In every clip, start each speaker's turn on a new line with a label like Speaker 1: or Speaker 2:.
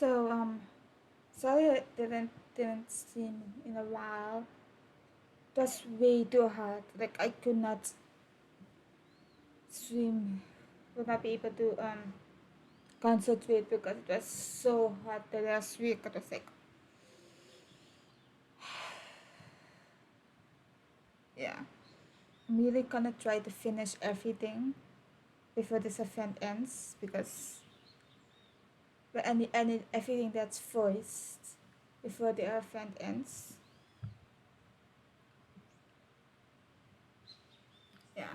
Speaker 1: So sorry I didn't swim in a while. It was way too hot. Like I could not swim. Would not be able to concentrate because it was so hot the last week. It was like yeah. I'm really gonna try to finish everything before this event ends because but any everything that's voiced before the event ends. Yeah.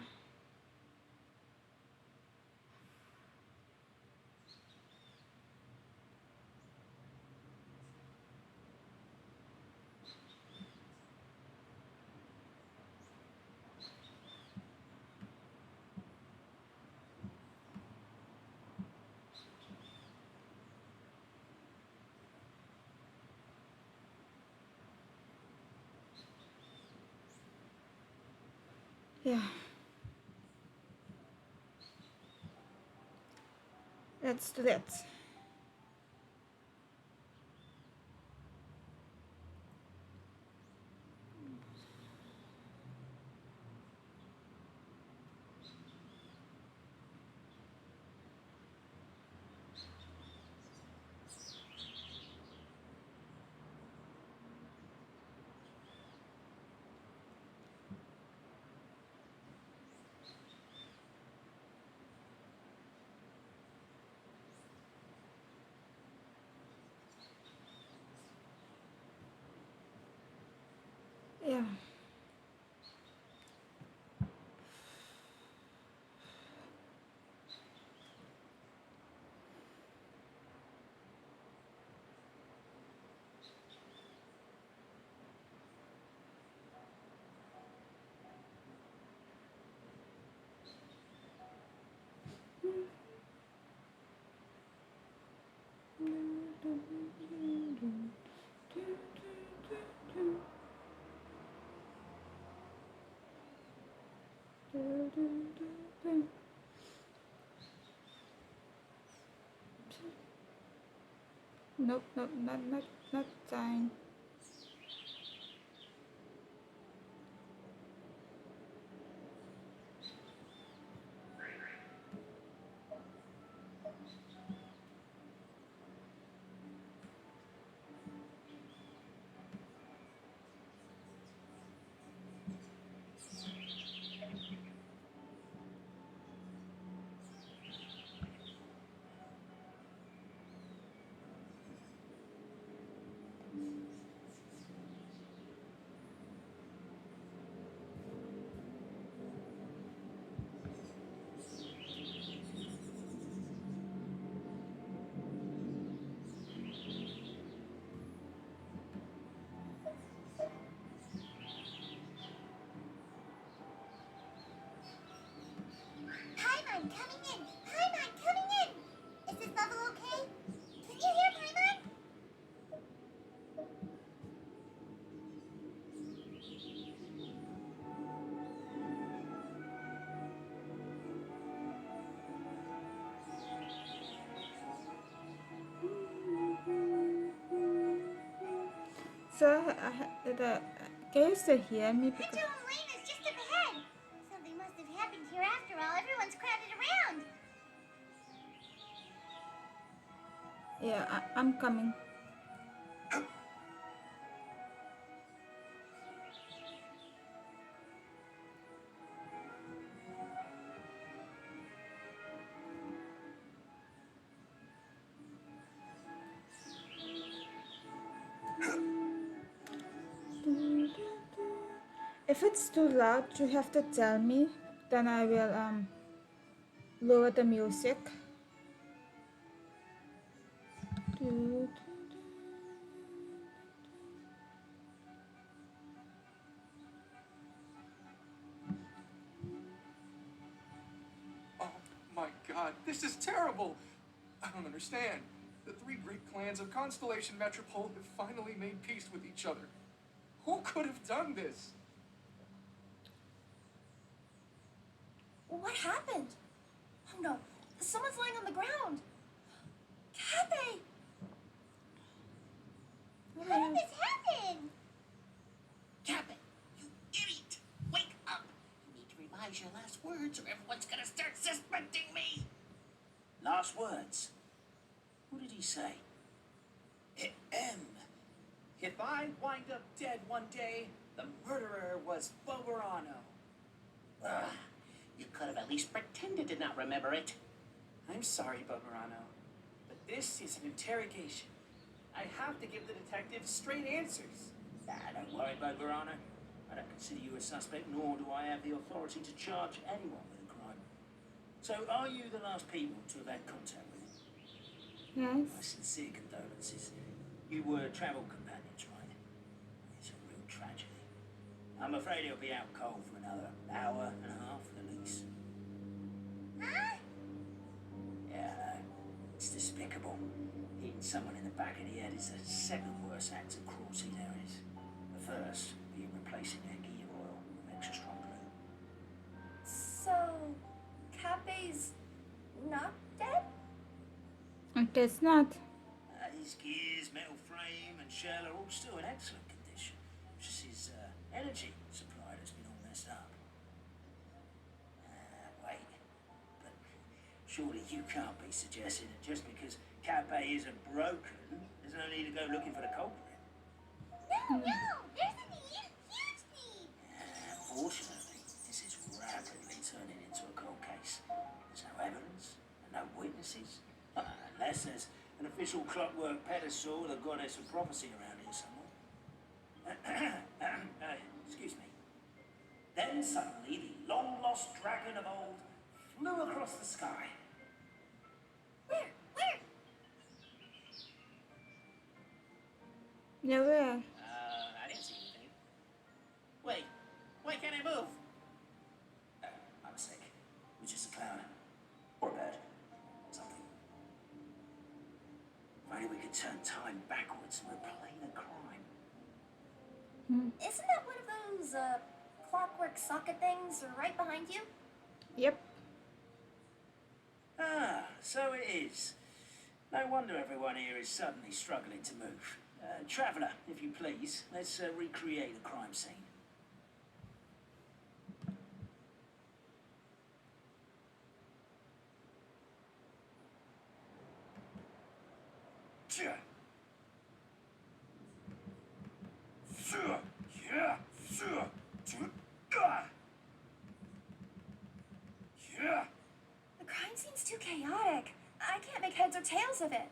Speaker 1: Yeah. Let's do that. Yeah. Nope, nope, not time.
Speaker 2: Paimon coming in! Paimon coming in! Is this level okay? Can you hear Paimon?
Speaker 1: So can you still hear me? Because
Speaker 2: Pendulum Lane is just up ahead. Something must have happened here after all. Everyone's crowded around.
Speaker 1: yeah, I'm coming. If it's too loud, you have to tell me. Then I will lower the music.
Speaker 3: Oh my god, this is terrible! I don't understand. The three great clans of Constellation Metropole have finally made peace with each other. Who could have done this?
Speaker 2: What happened? Oh no, someone's lying on the ground. Kathy!
Speaker 4: last words. What did he say?
Speaker 5: If I wind up dead one day, the murderer was Boberano.
Speaker 4: Ah, you could have at least pretended to not remember it.
Speaker 5: I'm sorry, Boberano, but this is an interrogation. I have to give the detective straight answers.
Speaker 4: Don't worry, Boberano. I don't consider you a suspect, nor do I have the authority to charge anyone with a crime. So, are you the last people to have had contact with him? My
Speaker 1: Yes.
Speaker 4: sincere condolences. You were travel companions, right? It's a real tragedy. I'm afraid he'll be out cold for another hour and a half at least.
Speaker 2: Huh?
Speaker 4: Yeah, I know. It's despicable. Hitting someone in the back of the head is the second worst act of cruelty there is. The first being replacing their gear oil with extra strong glue.
Speaker 6: So, Cape's not dead?
Speaker 1: I guess not.
Speaker 4: His gears, metal frame, and shell are all still in excellent condition. Just his energy supply has been all messed up. Wait. But surely you can't be suggesting that just because Cape isn't broken, there's no need to go looking for the culprit.
Speaker 2: No, there's a need, huge need.
Speaker 4: Fortunately, this is rapidly turning into a cold case. There's no evidence and no witnesses. Unless there's an official clockwork pedestal with a goddess of prophecy around here somewhere. Excuse me. Then suddenly the long-lost dragon of old flew across the sky.
Speaker 2: Where?
Speaker 1: Yeah, where?
Speaker 4: I didn't see anything. Wait, why can't I move? I'm sick. It was just a cloud. Or a bird. Something. If only we could turn time backwards and replay the crime.
Speaker 6: Isn't that one of those, clockwork socket things right behind you?
Speaker 1: Yep.
Speaker 4: So it is. No wonder everyone here is suddenly struggling to move. Traveller, if you please, let's recreate the crime scene.
Speaker 6: The crime seems too chaotic. I can't make heads or tails of it.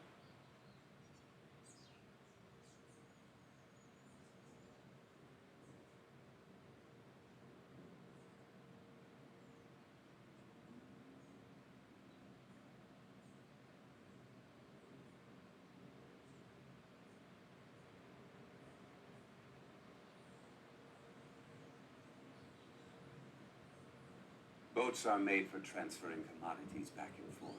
Speaker 7: Boats are made for transferring commodities back and forth.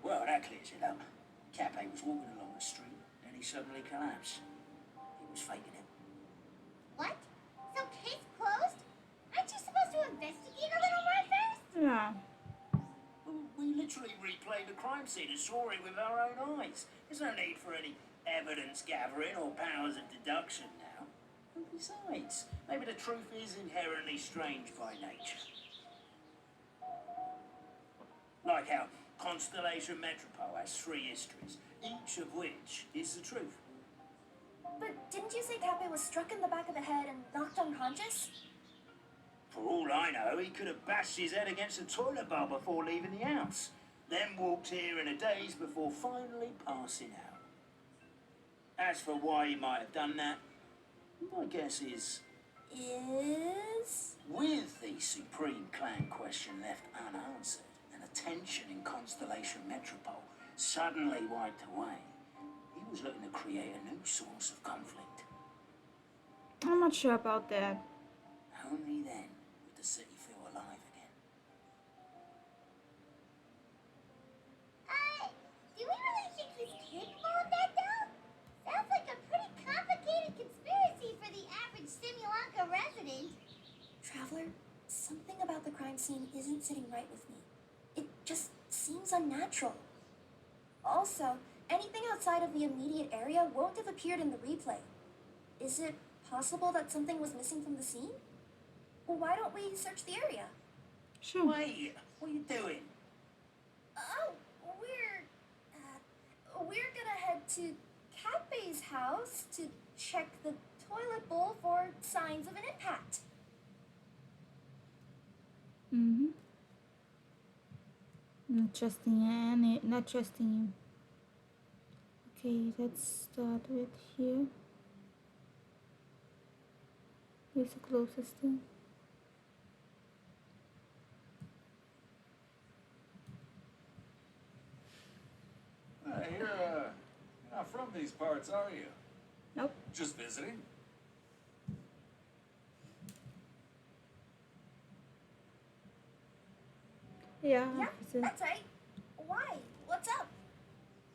Speaker 4: Well, that clears it up. Cape was walking along the street, and he suddenly collapsed. He was faking it.
Speaker 2: What? So case closed? Aren't you supposed to investigate a little more first?
Speaker 1: Yeah.
Speaker 4: We literally replayed the crime scene and saw it with our own eyes. There's no need for any evidence gathering or powers of deduction now. And besides, maybe the truth is inherently strange by nature. Like how Constellation Metropole has 3 histories, each of which is the truth.
Speaker 6: But didn't you say Cape was struck in the back of the head and knocked unconscious?
Speaker 4: For all I know, he could have bashed his head against a toilet bowl before leaving the house, then walked here in a daze before finally passing out. As for why he might have done that, my guess is,
Speaker 6: Is...
Speaker 4: with the Supreme Clan question left unanswered and the tension in Constellation Metropole suddenly wiped away, he was looking to create a new source of conflict.
Speaker 1: I'm not sure about that.
Speaker 4: Only then would the city feel alive again.
Speaker 2: Do we really think he's capable of that, though? Sounds like a pretty complicated conspiracy for the average Simulanka resident.
Speaker 6: Traveler, something about the crime scene isn't sitting right with me. It just seems unnatural. Also, anything outside of the immediate area won't have appeared in the replay. Is it possible that something was missing from the scene? Well, why don't we search the area?
Speaker 1: Sure.
Speaker 4: Wait, what are you doing?
Speaker 6: Oh, we're gonna head to Catbay's house to check the toilet bowl for signs of an impact.
Speaker 1: Mm-hmm. Not trusting not trusting you. Okay, let's start with here. Here's the closest thing.
Speaker 8: You're not from these parts, are you?
Speaker 1: Nope.
Speaker 8: Just visiting?
Speaker 1: Yeah,
Speaker 6: Yeah,
Speaker 1: opposite.
Speaker 6: that's right. Why? What's up?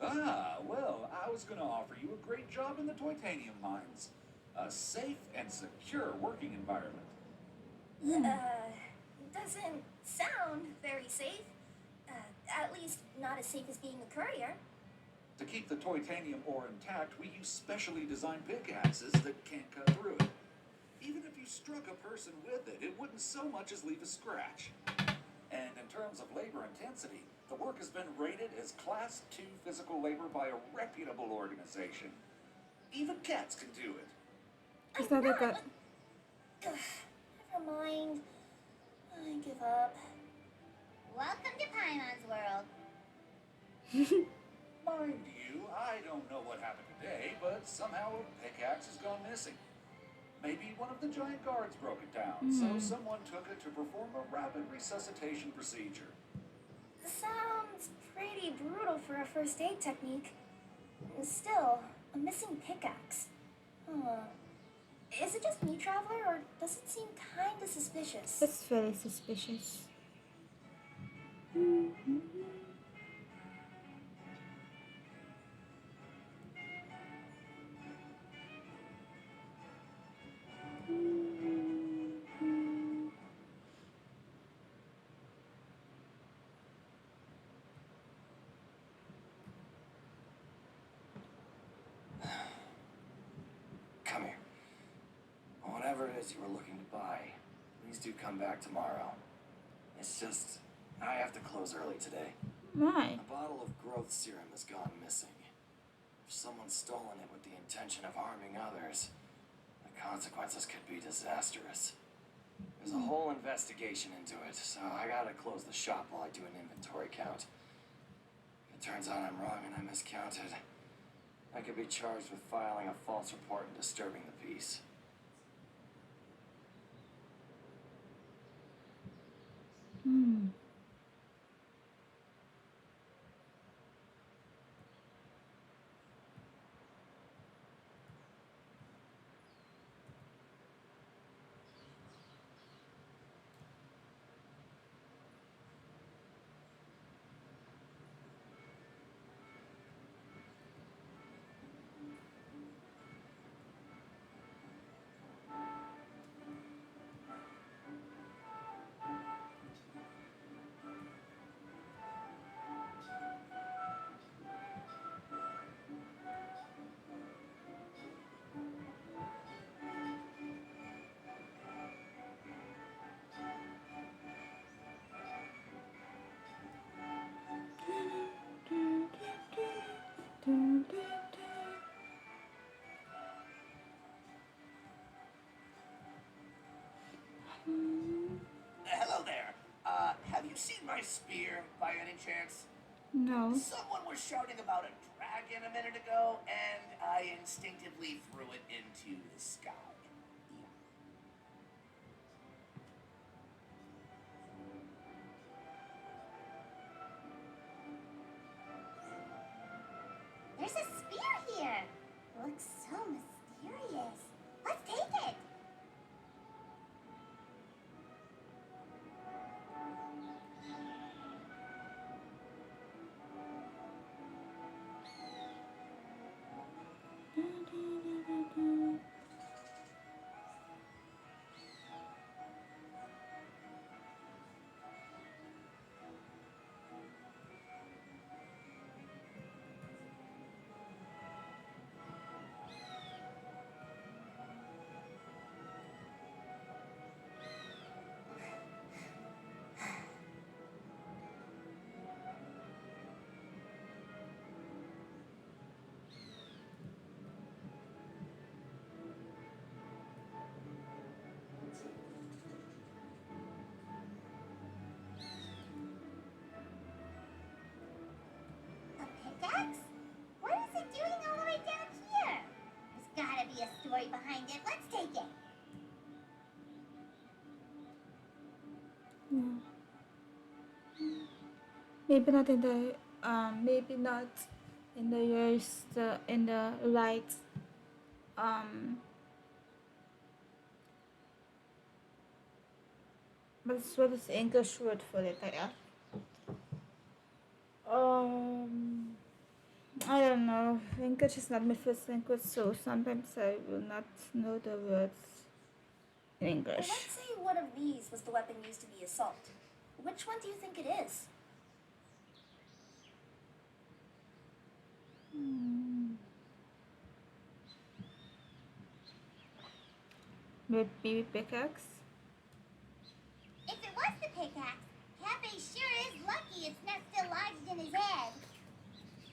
Speaker 8: Well, I was gonna offer you a great job in the titanium mines. A safe and secure working environment.
Speaker 6: Doesn't sound very safe. At least not as safe as being a courier.
Speaker 8: To keep the titanium ore intact, we use specially designed pickaxes that can't cut through it. Even if you struck a person with it, it wouldn't so much as leave a scratch. And in terms of labor intensity, the work has been rated as Class 2 physical labor by a reputable organization. Even cats can do it.
Speaker 1: It's not like a.
Speaker 6: Never mind. I give up.
Speaker 2: Welcome to Paimon's world.
Speaker 8: Mind you, I don't know what happened today, but somehow a pickaxe has gone missing. Maybe one of the giant guards broke it down, so someone took it to perform a rapid resuscitation procedure.
Speaker 6: Sounds pretty brutal for a first aid technique. Still, a missing pickaxe. Is it just me, Traveler, or does it seem kinda suspicious?
Speaker 1: It's very suspicious.
Speaker 9: Come here. Whatever it is you were looking to buy, please do come back tomorrow. It's just, I have to close early today.
Speaker 1: Why?
Speaker 9: A bottle of growth serum has gone missing. If someone's stolen it with the intention of harming others, the consequences could be disastrous. There's a whole investigation into it, so I gotta close the shop while I do an inventory count. If it turns out I'm wrong and I miscounted, I could be charged with filing a false report and disturbing the peace.
Speaker 4: Hello there. Have you seen my spear by any chance?
Speaker 1: No.
Speaker 4: Someone was shouting about a dragon a minute ago, and I instinctively threw it into the sky.
Speaker 2: There's a spear here. Looks so mysterious. Let's take it.
Speaker 1: Maybe not in the maybe not in the years in the right um what is the English word for it? Um I don't know. English is not my first language, so sometimes I will not know the words in English.
Speaker 6: Let's say one of these was the weapon used in the assault. Which one do you think it is?
Speaker 1: Hmm. Maybe pickaxe.
Speaker 2: If it was the pickaxe, Cafe sure is lucky it's not still lodged in his head.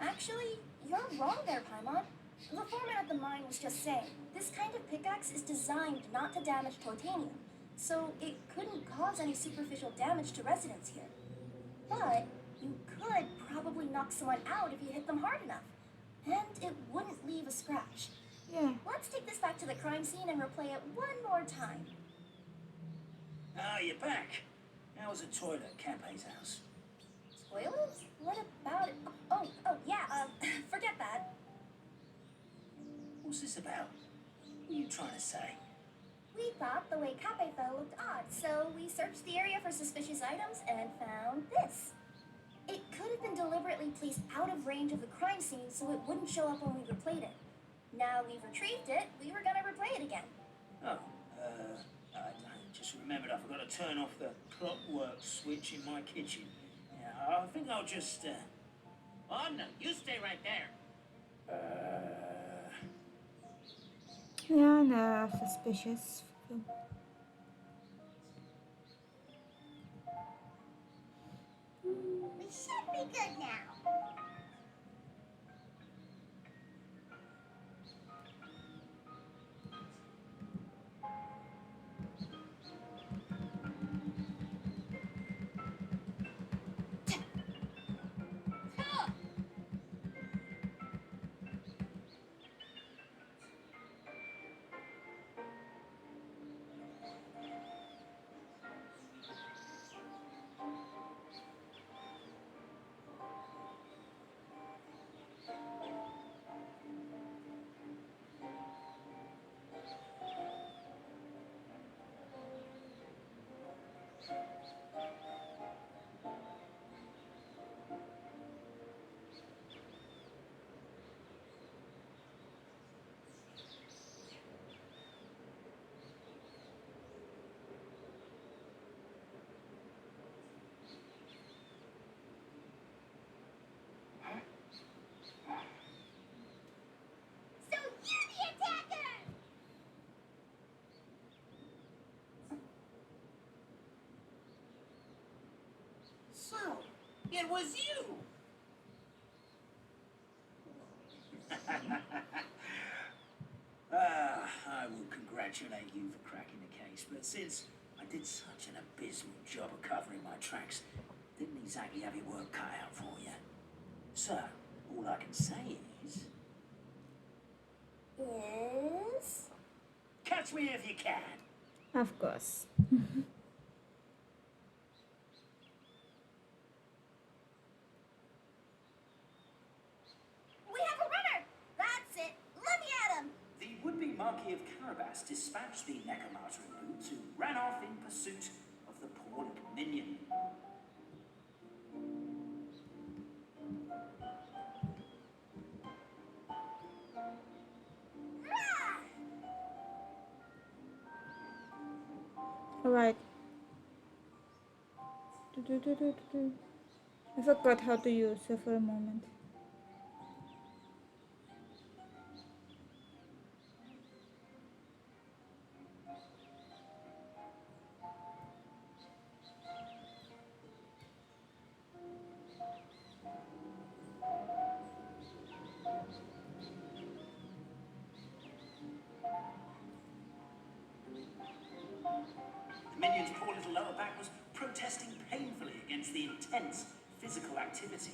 Speaker 6: Actually, you're wrong there, Paimon. The foreman at the mine was just saying, this kind of pickaxe is designed not to damage titanium, so it couldn't cause any superficial damage to residents here. But you could probably knock someone out if you hit them hard enough, and it wouldn't leave a scratch.
Speaker 1: Yeah.
Speaker 6: Let's take this back to the crime scene and replay it one more time.
Speaker 4: Ah, you're back. How was the toilet at Campe's house?
Speaker 6: Toilet? What about it? Oh, yeah, forget that.
Speaker 4: What's this about? What are you trying to say?
Speaker 6: We thought the way Cape fell looked odd, so we searched the area for suspicious items and found this. It could have been deliberately placed out of range of the crime scene so it wouldn't show up when we replayed it. Now we've retrieved it, we were gonna replay it again.
Speaker 4: Oh, I just remembered I forgot to turn off the clockwork switch in my kitchen. Yeah, I think I'll just,
Speaker 5: Oh no, you stay right there.
Speaker 1: Yeah, no, suspicious.
Speaker 2: We should be good now. So you're the attacker!
Speaker 5: So, it was you.
Speaker 4: I will congratulate you for cracking the case, but since I did such an abysmal job of covering my tracks, didn't exactly have your work cut out for you. So, all I can say is,
Speaker 6: Is...
Speaker 4: catch me if you can.
Speaker 1: Of course.
Speaker 6: We have a runner! That's it! Let me at him!
Speaker 4: The would-be Marquis of Carabas dispatched the Necromancer loot who ran off in pursuit of the poor little minion.
Speaker 1: Alright. I forgot how to use it for a moment.
Speaker 4: The minion's poor little lower back was protesting painfully against the intense physical activity.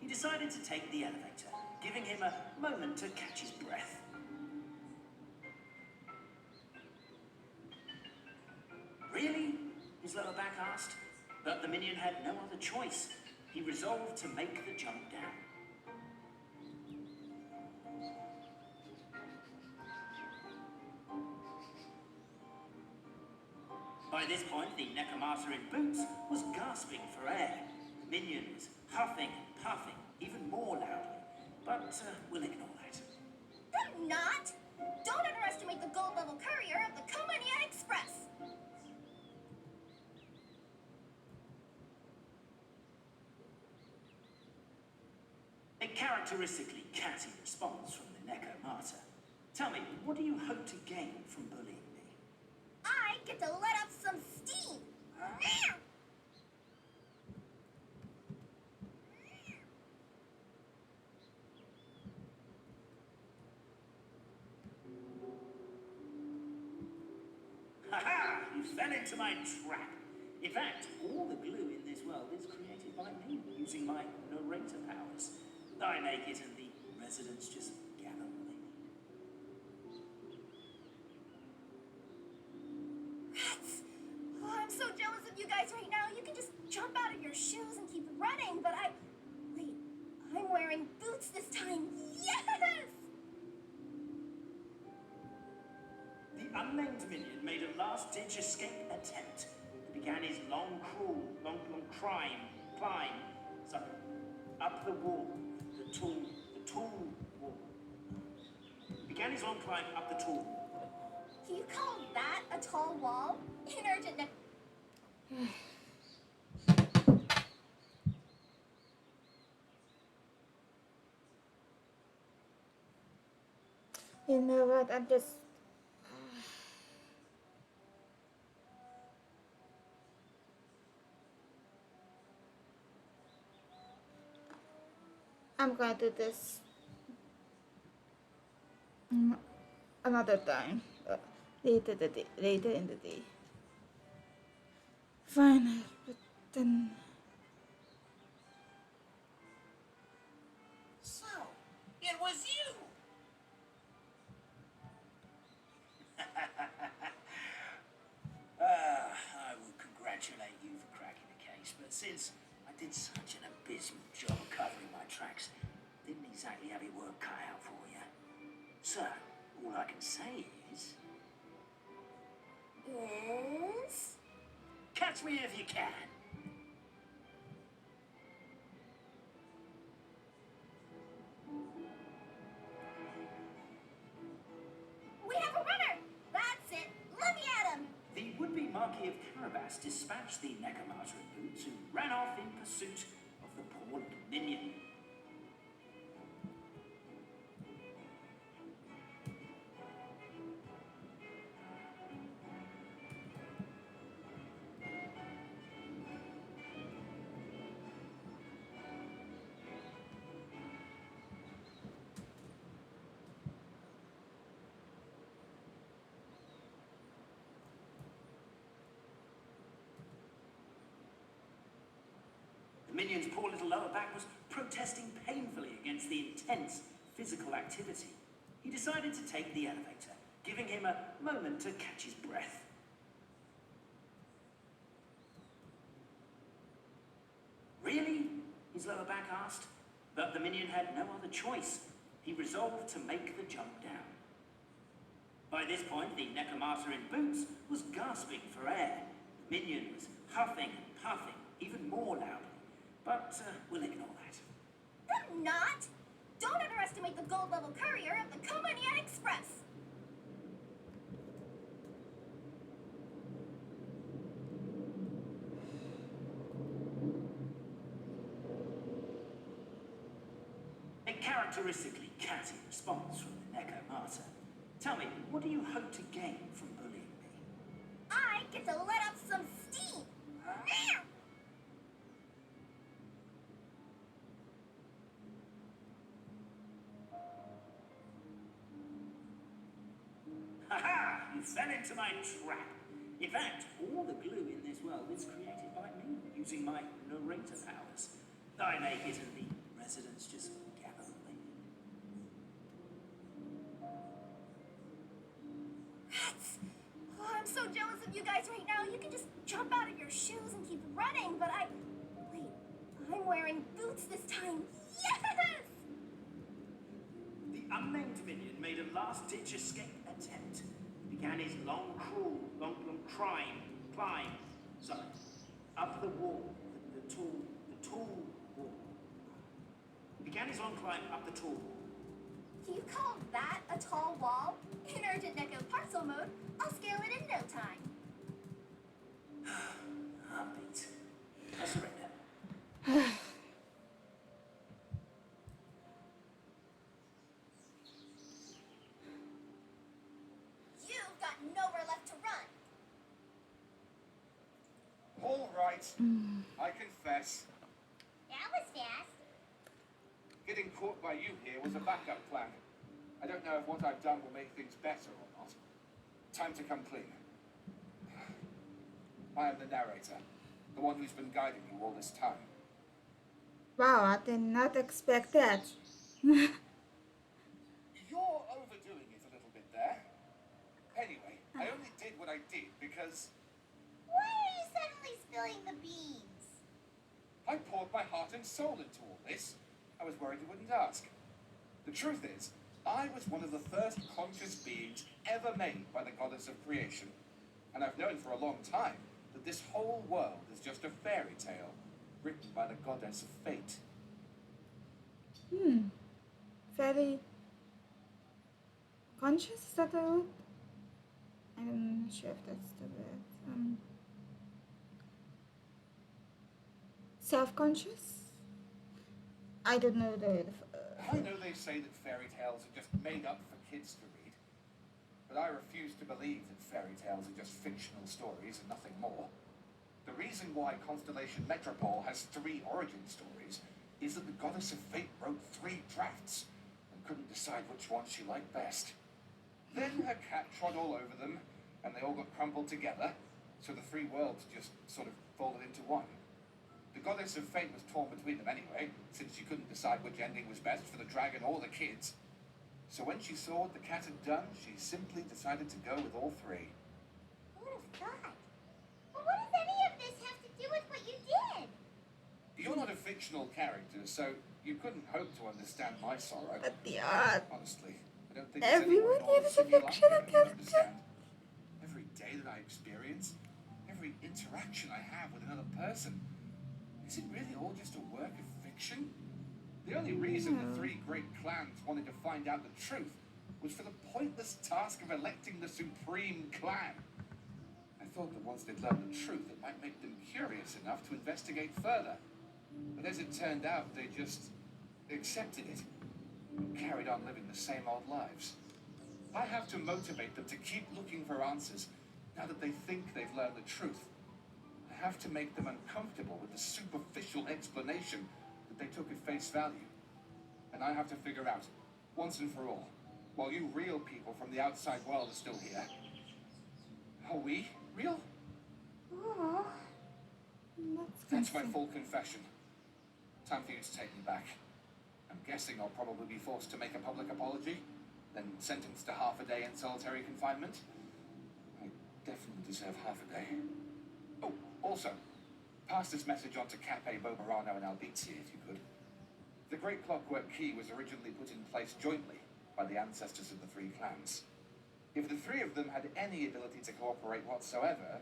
Speaker 4: He decided to take the elevator, giving him a moment to catch his breath. Really? His lower back asked. But the minion had no other choice. he resolved to make the jump down. By this point, the Necromancer in boots was gasping for air. The minion was huffing and puffing, even more loudly. But we'll ignore that.
Speaker 6: I'm not! Don't underestimate the gold level courier of the Komania Express!
Speaker 4: A characteristically catty response from the Necromancer. Tell me, what do you hope to gain from bullying me?
Speaker 6: I get to let off some steam!
Speaker 4: Ha-ha! You fell into my trap. In fact, all the glue in this world is created by me, using my narrator powers. I make it and the residents just gather what they need.
Speaker 6: Rats! Oh, I'm so jealous of you guys right now. You can just jump out of your shoes and keep running, but Wait, I'm wearing boots this time. Yes!
Speaker 4: The unnamed minion made a last-ditch escape attempt and began his long climb, up the wall, the tall wall. Began his long climb up the tall wall.
Speaker 6: You call that a tall wall? In urgent ne-
Speaker 1: You know what? I'm gonna do this another time. Later in the day. Fine, but then
Speaker 5: So, it was you!
Speaker 4: I would congratulate you for cracking the case, but since I did such an abysmal job covering my tracks, didn't exactly have your work cut out for you. So, all I can say is,
Speaker 6: Yes?
Speaker 4: catch me if you can.
Speaker 6: We have a runner! That's it! Look at him!
Speaker 4: The would-be Marquis of Carabas dispatched the Necromancer in boots, who ran off in pursuit of the poor little minion. The minion's poor little lower back was protesting painfully against the intense physical activity. He decided to take the elevator, giving him a moment to catch his breath. Really? His lower back asked. But the minion had no other choice. He resolved to make the jump down. By this point, the Necromancer in boots was gasping for air. The minion was huffing and puffing, even more loudly. But we'll ignore that.
Speaker 6: I'm not! Don't underestimate the gold level courier of the Komania Express!
Speaker 4: A characteristically catty response from the Necromancer. Tell me, what do you hope to gain from bullying me?
Speaker 6: I get to let off some steam!
Speaker 4: Ha-ha! You fell into my trap. In fact, all the glue in this world is created by me, using my narrator powers. I make it and the residents just gather what they need.
Speaker 6: Rats! Oh, I'm so jealous of you guys right now. You can just jump out of your shoes and keep running, but Wait, I'm wearing wearing boots this time. Yes!
Speaker 4: The unnamed minion made a last-ditch escape attempt. He began his long climb, sorry, up the wall, the tall wall. He began his long climb up the tall wall.
Speaker 6: You call that a tall wall? In urgent Neko parcel mode, I'll scale it in no time.
Speaker 4: Heartbeat. I surrender.
Speaker 6: You've got nowhere left to run.
Speaker 3: All right, I confess.
Speaker 2: That was fast.
Speaker 3: Getting caught by you here was a backup plan. I don't know if what I've done will make things better or not. Time to come clean. I am the narrator, the one who's been guiding you all this time.
Speaker 1: Wow, I did not expect that.
Speaker 3: You're overdoing it a little bit there. Anyway, I only did what I did because
Speaker 2: Why are you suddenly spilling the beans?
Speaker 3: I poured my heart and soul into all this. I was worried you wouldn't ask. The truth is, I was one of the first conscious beings ever made by the goddess of creation. And I've known for a long time that this whole world is just a fairy tale written by the goddess of fate.
Speaker 1: Very conscious, is that the word? I'm not sure if that's the word. Self-conscious? I don't know the word.
Speaker 3: I know they say that fairy tales are just made up for kids to read, but I refuse to believe that fairy tales are just fictional stories and nothing more. The reason why Constellation Metropole has 3 origin stories is that the Goddess of Fate wrote 3 drafts and couldn't decide which one she liked best. Then her cat trod all over them, and they all got crumpled together, so the 3 worlds just sort of folded into one. The Goddess of Fate was torn between them anyway, since she couldn't decide which ending was best for the dragon or the kids. So when she saw what the cat had done, she simply decided to go with all 3.
Speaker 2: Who would have thought? But what does any of this have to do with what you did?
Speaker 3: You're not a fictional character, so you couldn't hope to understand my sorrow.
Speaker 1: But the art.
Speaker 3: Honestly, I don't think there's
Speaker 1: Everyone
Speaker 3: anyone
Speaker 1: here is a
Speaker 3: Sri Lanka
Speaker 1: fictional
Speaker 3: who can
Speaker 1: character.
Speaker 3: understand. Every day that I experience, every interaction I have with another person, is it really all just a work of fiction? The only reason the 3 great clans wanted to find out the truth was for the pointless task of electing the supreme clan. I thought that once they'd learned the truth, it might make them curious enough to investigate further. But as it turned out, they just accepted it and carried on living the same old lives. I have to motivate them to keep looking for answers now that they think they've learned the truth. I have to make them uncomfortable with the superficial explanation that they took at face value. And I have to figure out, once and for all, while you real people from the outside world are still here, are we real?
Speaker 2: Oh.
Speaker 3: That's my full confession. Time for you to take me back. I'm guessing I'll probably be forced to make a public apology, then sentenced to half a day in solitary confinement. I definitely deserve half a day. Oh, also, pass this message on to Cape Bobarano and Albizia if you could. The Great Clockwork Key was originally put in place jointly by the ancestors of the 3 clans. If the 3 of them had any ability to cooperate whatsoever,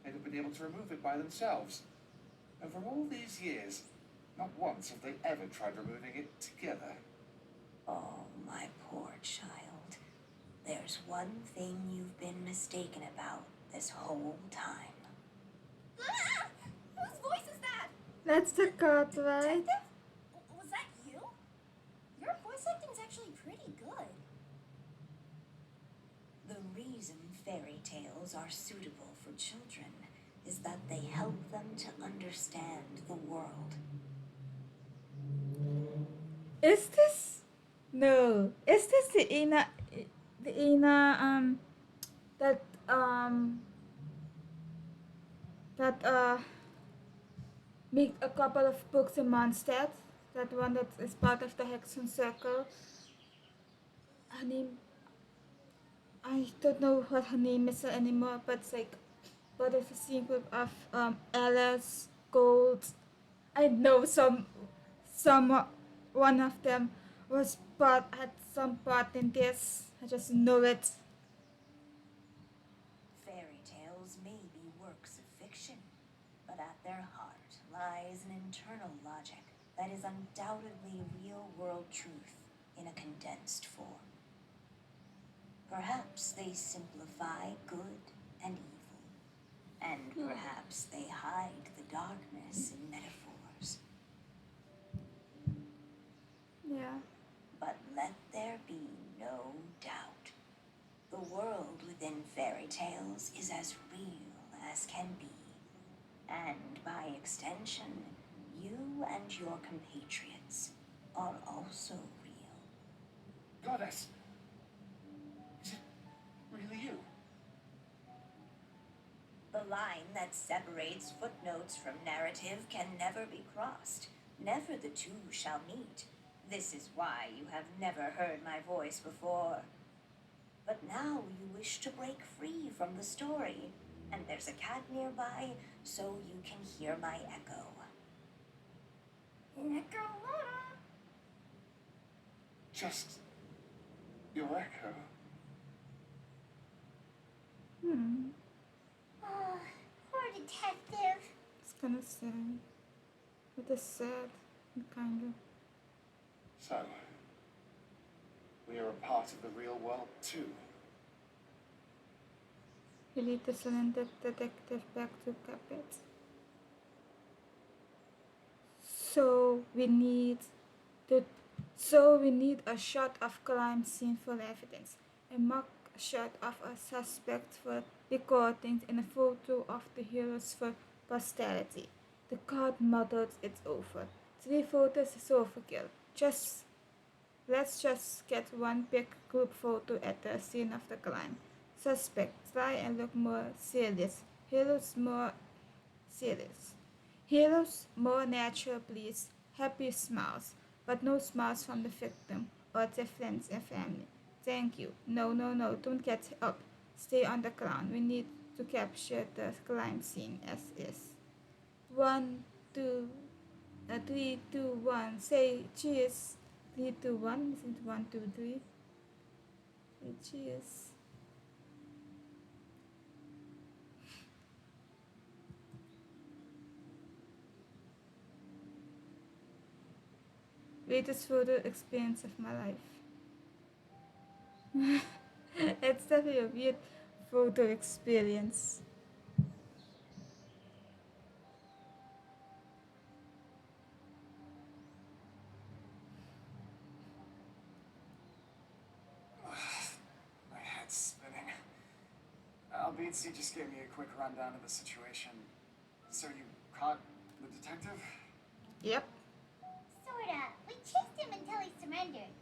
Speaker 3: they'd have been able to remove it by themselves. And for all these years, not once have they ever tried removing it together.
Speaker 10: Oh, my poor child. There's one thing you've been mistaken about this whole time.
Speaker 6: Ah! Whose voice is that?
Speaker 1: That's the cat, right?
Speaker 6: Detective? Was that you? Your voice acting's actually pretty good.
Speaker 10: The reason fairy tales are suitable for children is that they help them to understand the world.
Speaker 1: Is this? No. Is this the Ina, that, make a couple of books in Mondstadt? That one that is part of the Hexen Circle? Her name, I don't know what her name is anymore, but it's like, but it's a sequel of Alice Gold. I know some some one of them was part had some part in this. I just know it.
Speaker 10: Fairy tales may be works of fiction, but at their heart lies an internal logic that is undoubtedly real world truth in a condensed form. Perhaps they simplify good and evil, and perhaps they hide the darkness in metaphors.
Speaker 1: Yeah.
Speaker 10: But let there be no doubt. The world within fairy tales is as real as can be. And by extension, you and your compatriots are also real.
Speaker 3: Goddess! Is it really you?
Speaker 10: The line that separates footnotes from narrative can never be crossed. Never the two shall meet. This is why you have never heard my voice before. But now you wish to break free from the story, and there's a cat nearby, so you can hear my echo.
Speaker 6: Echo
Speaker 3: Just your echo.
Speaker 1: Hmm.
Speaker 2: Oh, poor detective.
Speaker 1: It's kind of sad. It is sad, kind of.
Speaker 3: So, we are a part of the real world too.
Speaker 1: We lead the surrendered detective back to Capet. So we need to. So we need a shot of crime scene for evidence, a mock shot of a suspect for recordings, and a photo of the heroes for posterity. The card muttered it over. 3 photos is overkill. Let's just get one big group photo at the scene of the crime. Suspect, try and look more serious. Heroes more serious. Heroes more natural, please. Happy smiles, but no smiles from the victim or their friends and family. Thank you. No, no, no, don't get up. Stay on the ground. We need to capture the crime scene as is. One, two, 3, 2, 1. Say cheers. 3, 2, 1. Is it 1, 2, 3? Say cheers. Greatest photo experience of my life. It's definitely a weird photo experience.
Speaker 5: My head's spinning. Albizzi just gave me a quick rundown of the situation. So you caught the detective?
Speaker 1: Yep.
Speaker 2: Sorta. We chased him until he surrendered.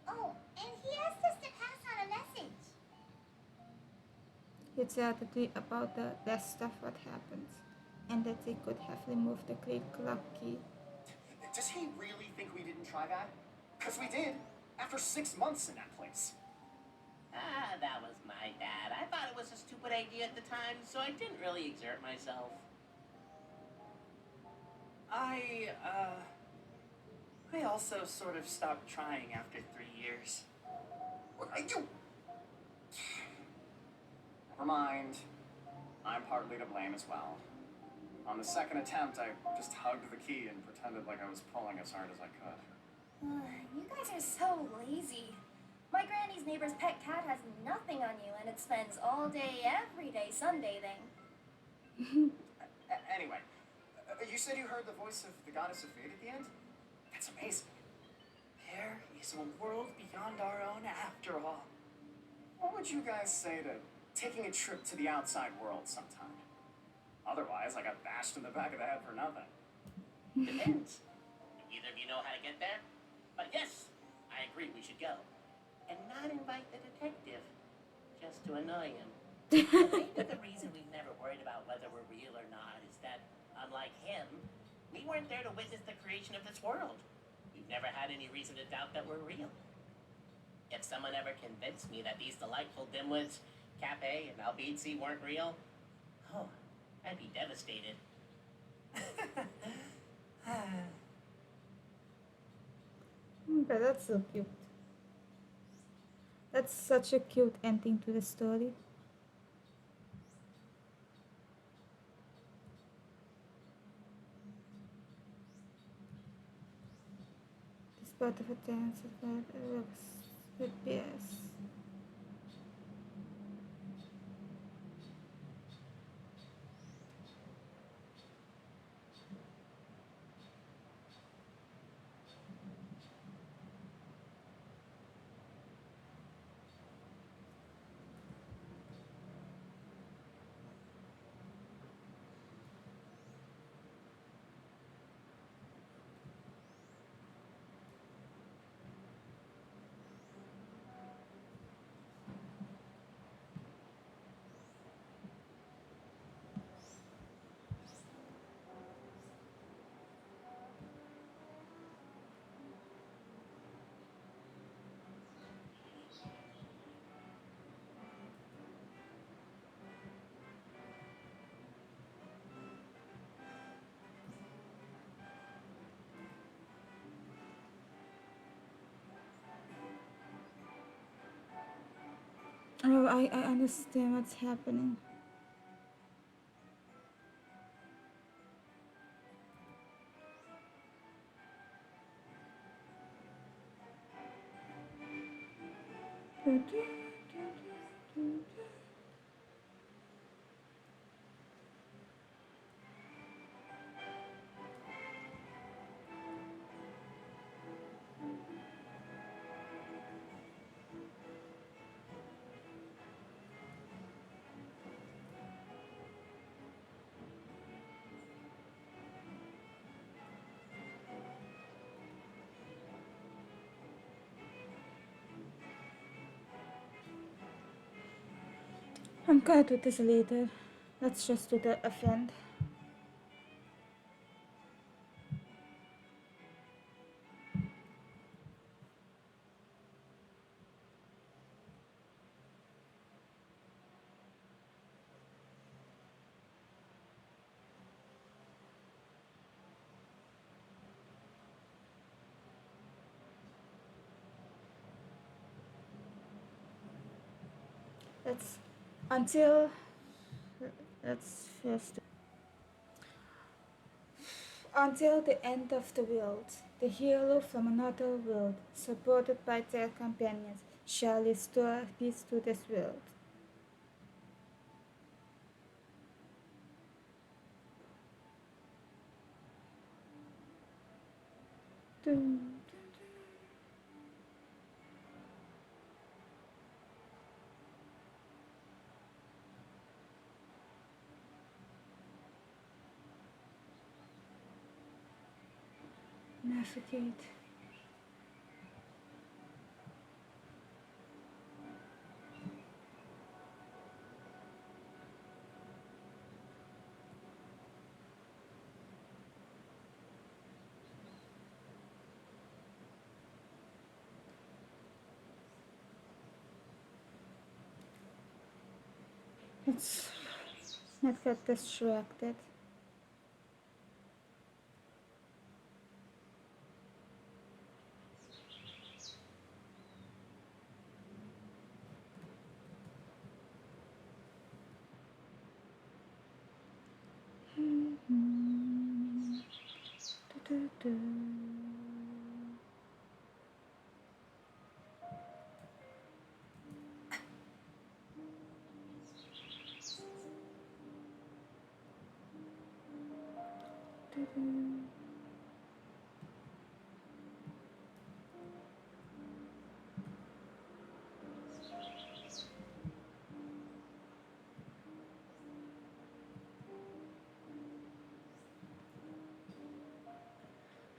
Speaker 2: Oh, and he asked us to pass on a message.
Speaker 1: He told the three about the rest of what happened, and that they could have removed the great clock key.
Speaker 5: Does he really think we didn't try that? Because we did, after 6 months in that place.
Speaker 11: Ah, that was my bad. I thought it was a stupid idea at the time, so I didn't really exert myself.
Speaker 5: I also sort of stopped trying after 3 years. What I do? Never mind. I'm partly to blame as well. On the second attempt, I just hugged the key and pretended like I was pulling as hard as I could.
Speaker 6: You guys are so lazy. My granny's neighbor's pet cat has nothing on you, and it spends all day, every day sunbathing.
Speaker 5: Anyway, you said you heard the voice of the goddess of fate at the end? That's amazing. There is a world beyond our own after all. What would you guys say to taking a trip to the outside world sometime? Otherwise, I got bashed in the back of the head for nothing.
Speaker 11: Depends. Do either of you know how to get there? But yes, I agree we should go. And not invite the detective. Just to annoy him. Maybe the reason we've never worried about whether we're real or not is that, unlike him, we weren't there to witness the creation of this world. We've never had any reason to doubt that we're real. If someone ever convinced me that these delightful dimwits, Cape and Albizzi, weren't real, oh, I'd be devastated.
Speaker 1: But that's so cute. That's such a cute ending to the story. Despite of attempts at works with bears. Oh, I understand what's happening. I'm gonna do this later. Let's just do the event. Let's until let's first until the end of the world. The hero from another world, supported by their companions, shall restore peace to this world. Dun. Navigate. Let's not get distracted. Du-du-du. Du-du.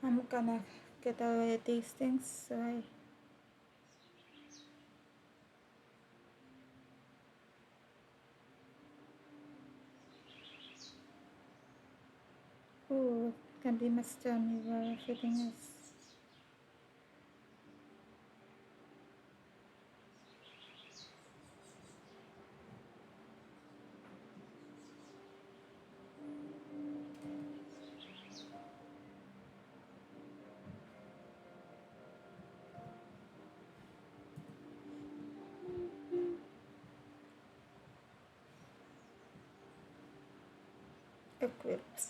Speaker 1: I'm gonna get away these things, so I oh can be must tell me where everything is. equipped.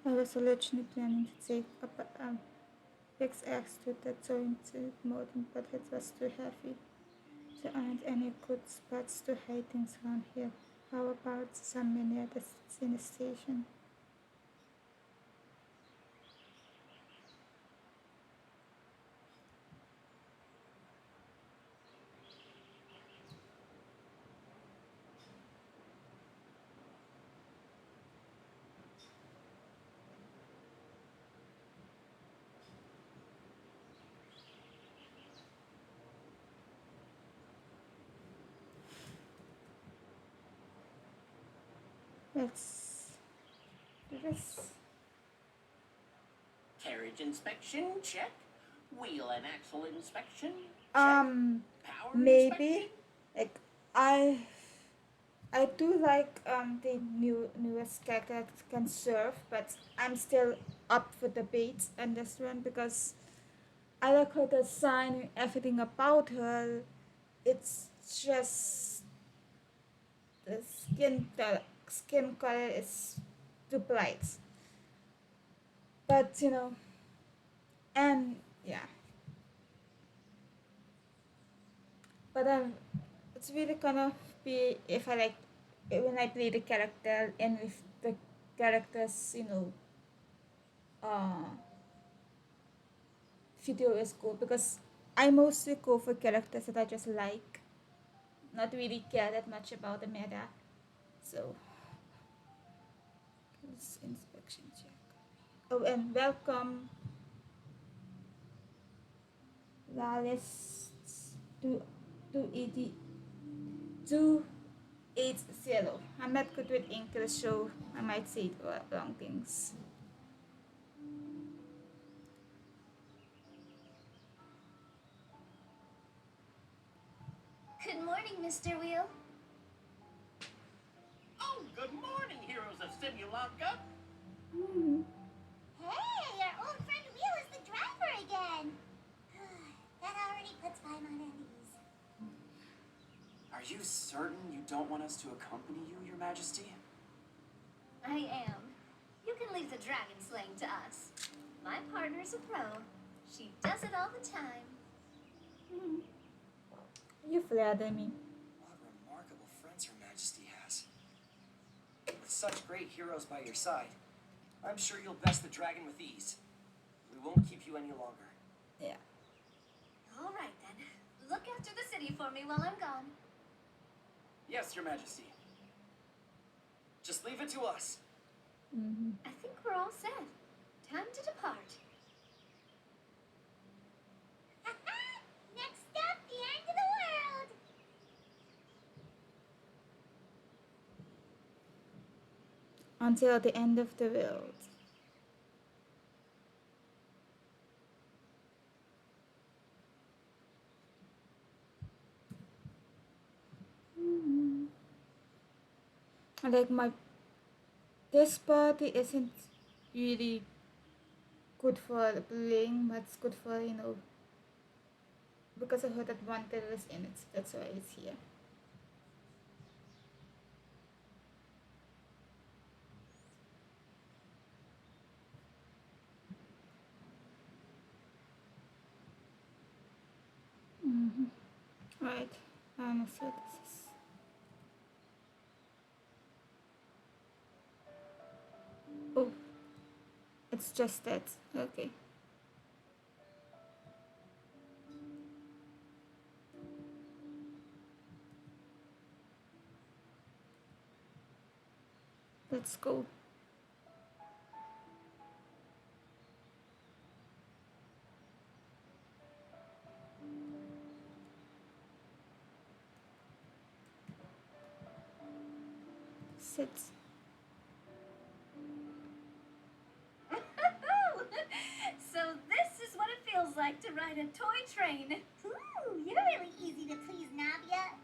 Speaker 1: I was originally planning to take a pickaxe to the jointed mountain, but it was too heavy. There aren't any good spots to hide things around here. How about some mini at the station? Let's do this.
Speaker 11: Carriage inspection, check. Wheel and axle inspection, check. Power
Speaker 1: Maybe
Speaker 11: inspection.
Speaker 1: like I I do like the newest character that can surf, but I'm still up for debate on this one because I like her design and everything about her. It's just the skin color is too bright. But and yeah, but it's really gonna be if I like when I play the character and if the characters uh video is cool because I mostly go for characters that I just like, not really care that much about the meta. So let's inspection check. Oh, and welcome, Lalice to 280 280. I'm not good with English, so I might say wrong things.
Speaker 6: Good morning, Mr. Wheel.
Speaker 11: Oh, good morning, heroes of Simulanka.
Speaker 2: Hey, our old friend Wheel is the driver again. That already puts Paimon at ease.
Speaker 5: Are you certain you don't want us to accompany you, Your Majesty?
Speaker 6: I am. You can leave the dragon slaying to us. My partner's a pro. She does it all the time.
Speaker 1: You flatter me.
Speaker 5: What remarkable friends Her Majesty has. With such great heroes by your side, I'm sure you'll best the dragon with ease. We won't keep you any longer.
Speaker 1: Yeah.
Speaker 6: All right, then. Look after the city for me while I'm gone.
Speaker 5: Yes, Your Majesty. Just leave it to us.
Speaker 6: I think we're all set. Time to depart.
Speaker 2: Next up, the end of the world.
Speaker 1: Until the end of the world. Like this party isn't really good for playing, but it's good for because I heard that one terrorist in it. That's why it's here. Right. So this is. Oh, it's just that. Okay. Let's go. Sit.
Speaker 6: So this is what it feels like to ride a toy train.
Speaker 2: Ooh, you're really easy to please, Navia.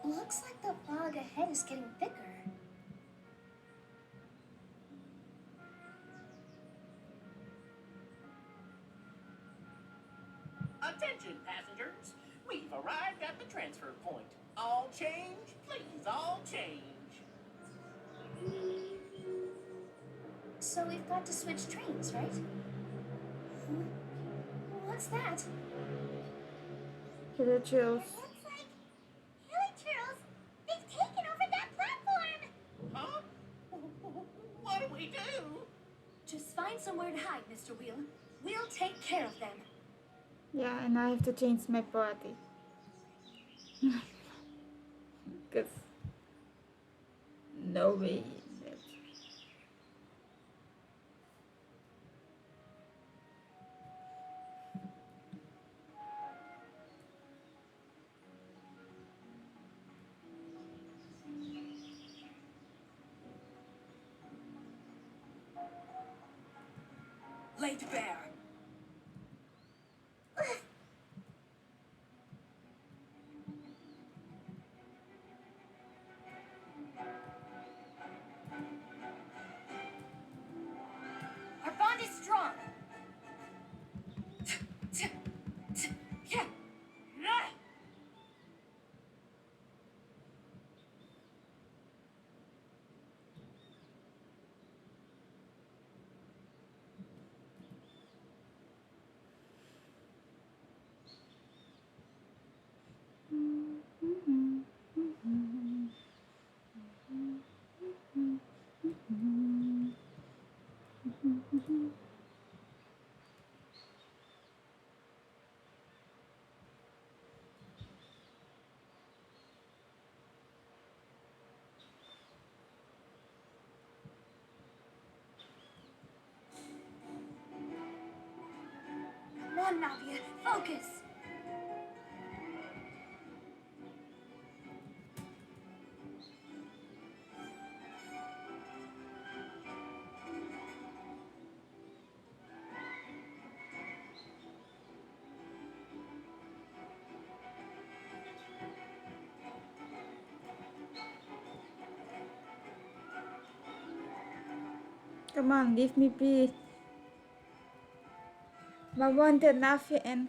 Speaker 6: Looks like the fog ahead is getting thicker.
Speaker 11: Attention, passengers. We've arrived at the transfer point. All change, please, all change.
Speaker 6: So we've got to switch trains, right? Huh? What's that?
Speaker 1: Killer chills.
Speaker 2: It looks like Heliturals, they've taken over that platform.
Speaker 11: Huh? What do we do?
Speaker 6: Just find somewhere to hide, Mr. Wheel. We'll take care of them.
Speaker 1: Yeah, and I have to change my party. Because no way.
Speaker 6: Late Bear. Our bond is strong. Yeah. Come on, Navia, focus.
Speaker 1: Come on, leave me be. My wanted Nafi and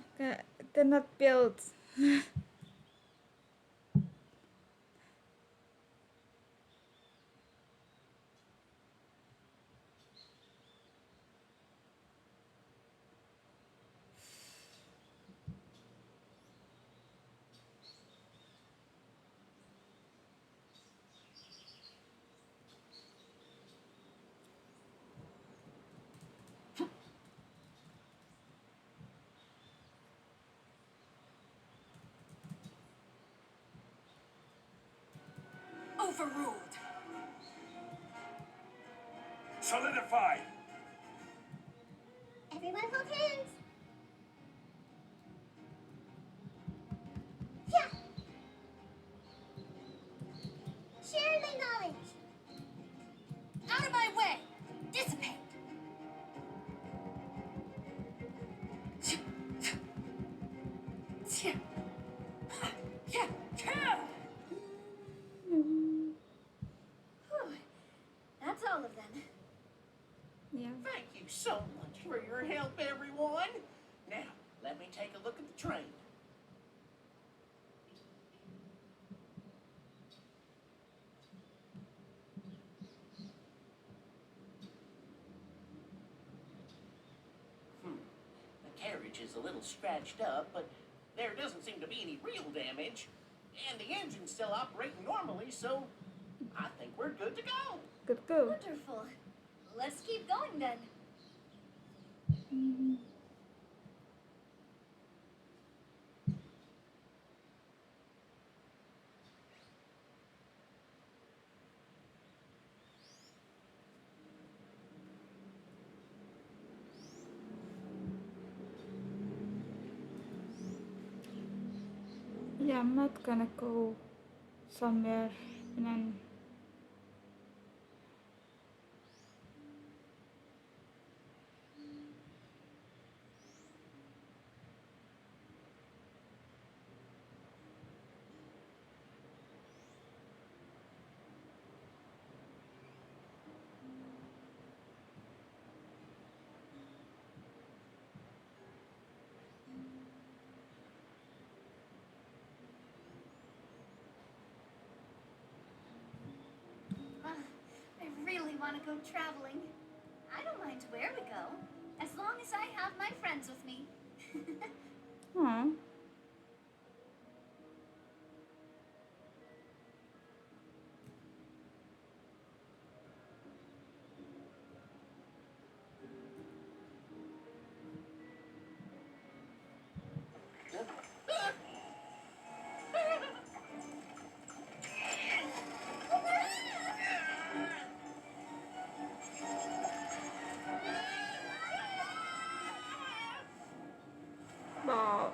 Speaker 1: cannot build.
Speaker 6: Overruled.
Speaker 4: Solidify!
Speaker 2: Everyone hold hands. Yeah. Share my knowledge.
Speaker 6: Out of my way! Dissipate! Whew. That's all of them.
Speaker 1: Yeah.
Speaker 11: Thank you so much for your help, everyone. Now, let me take a look at the train. The carriage is a little scratched up, but there doesn't seem to be any real damage. And the engine's still operating normally, so I think we're good to go.
Speaker 1: Good go.
Speaker 6: Wonderful. Let's keep going then.
Speaker 1: Yeah, I'm not gonna go somewhere and then.
Speaker 6: I really want to go traveling. I don't mind where we go, as long as I have my friends with me.
Speaker 1: Aw. Wow.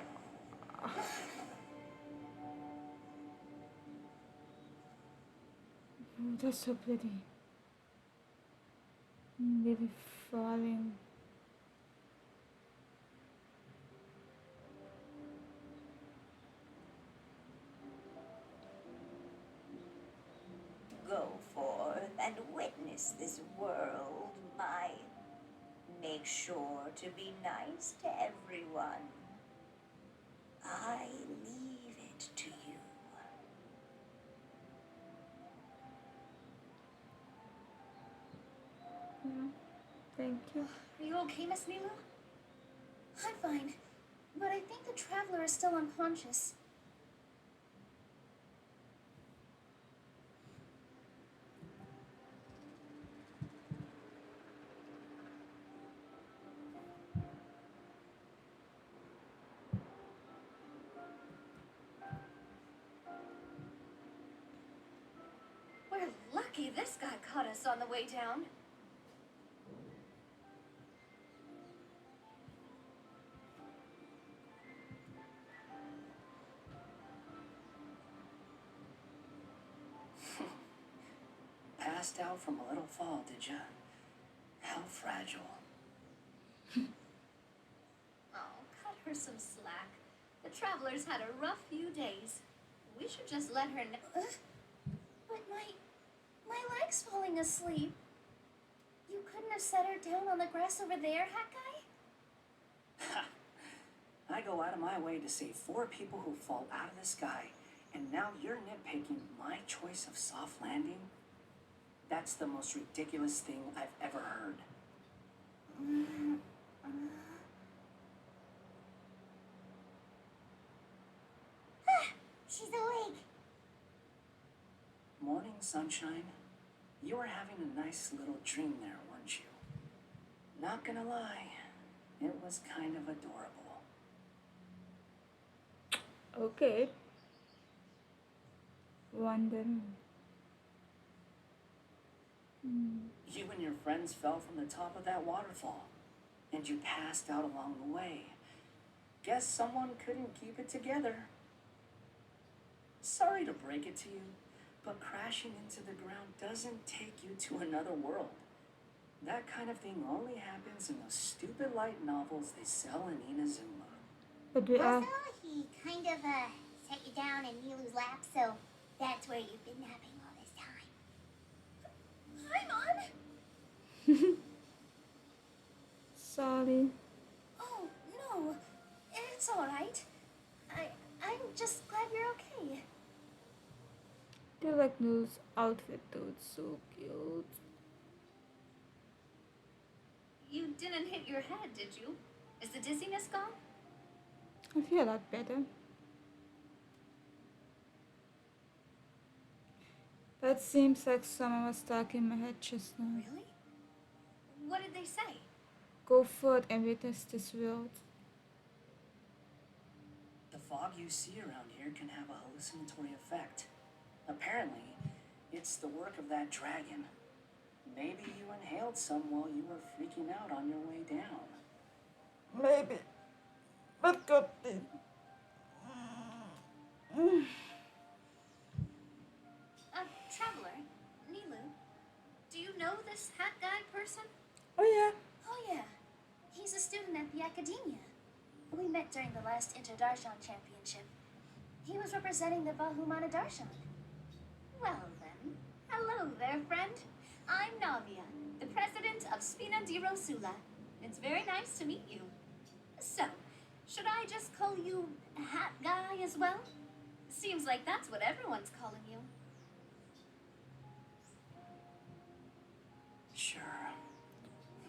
Speaker 1: Oh, that's so pretty. Really falling.
Speaker 10: Go forth and witness this world mine. Make sure to be nice to everyone. I leave it to you.
Speaker 1: Yeah. Thank you.
Speaker 6: Are you okay, Miss Milu? I'm fine, but I think the traveler is still unconscious. We're lucky this guy caught us on the way down.
Speaker 4: Passed out from a little fall, did ya? How fragile.
Speaker 6: Oh, cut her some slack. The traveler's had a rough few days. We should just let her know. But my leg's falling asleep. You couldn't have set her down on the grass over there, Hawkeye?
Speaker 4: Ha! I go out of my way to save 4 people who fall out of the sky, and now you're nitpicking my choice of soft landing? That's the most ridiculous thing I've ever heard.
Speaker 2: She's awake.
Speaker 4: Morning, sunshine. You were having a nice little dream there, weren't you? Not gonna lie, it was kind of adorable.
Speaker 1: Okay. Wondering.
Speaker 4: You and your friends fell from the top of that waterfall, and you passed out along the way. Guess someone couldn't keep it together. Sorry to break it to you, but crashing into the ground doesn't take you to another world. That kind of thing only happens in those stupid light novels they sell in Inazuma.
Speaker 1: But we are.
Speaker 2: Also, he kind of, set you down in Milu's lap, so that's where you've been napping all this time.
Speaker 6: Paimon?
Speaker 1: Sorry.
Speaker 6: Oh, no. It's all right. I'm just glad you're okay.
Speaker 1: They like Nu's outfit though. It's so cute.
Speaker 6: You didn't hit your head, did you? Is the dizziness gone?
Speaker 1: I feel a lot better. But it seems like someone was stuck in my head just now.
Speaker 6: Really? What did they say?
Speaker 1: Go forth and witness this world.
Speaker 4: The fog you see around here can have a hallucinatory effect. Apparently, it's the work of that dragon. Maybe you inhaled some while you were freaking out on your way down.
Speaker 1: Maybe. But could be. Mm.
Speaker 6: Traveler, Nilu, do you know this hat guy person?
Speaker 1: Oh yeah.
Speaker 6: Oh yeah, he's a student at the academia. We met during the last Interdarshan Championship. He was representing the Bahumana Darshan. Well then, hello there, friend. I'm Navia, the president of Spina di Rosula. It's very nice to meet you. So, should I just call you Hat Guy as well? Seems like that's what everyone's calling you.
Speaker 4: Sure.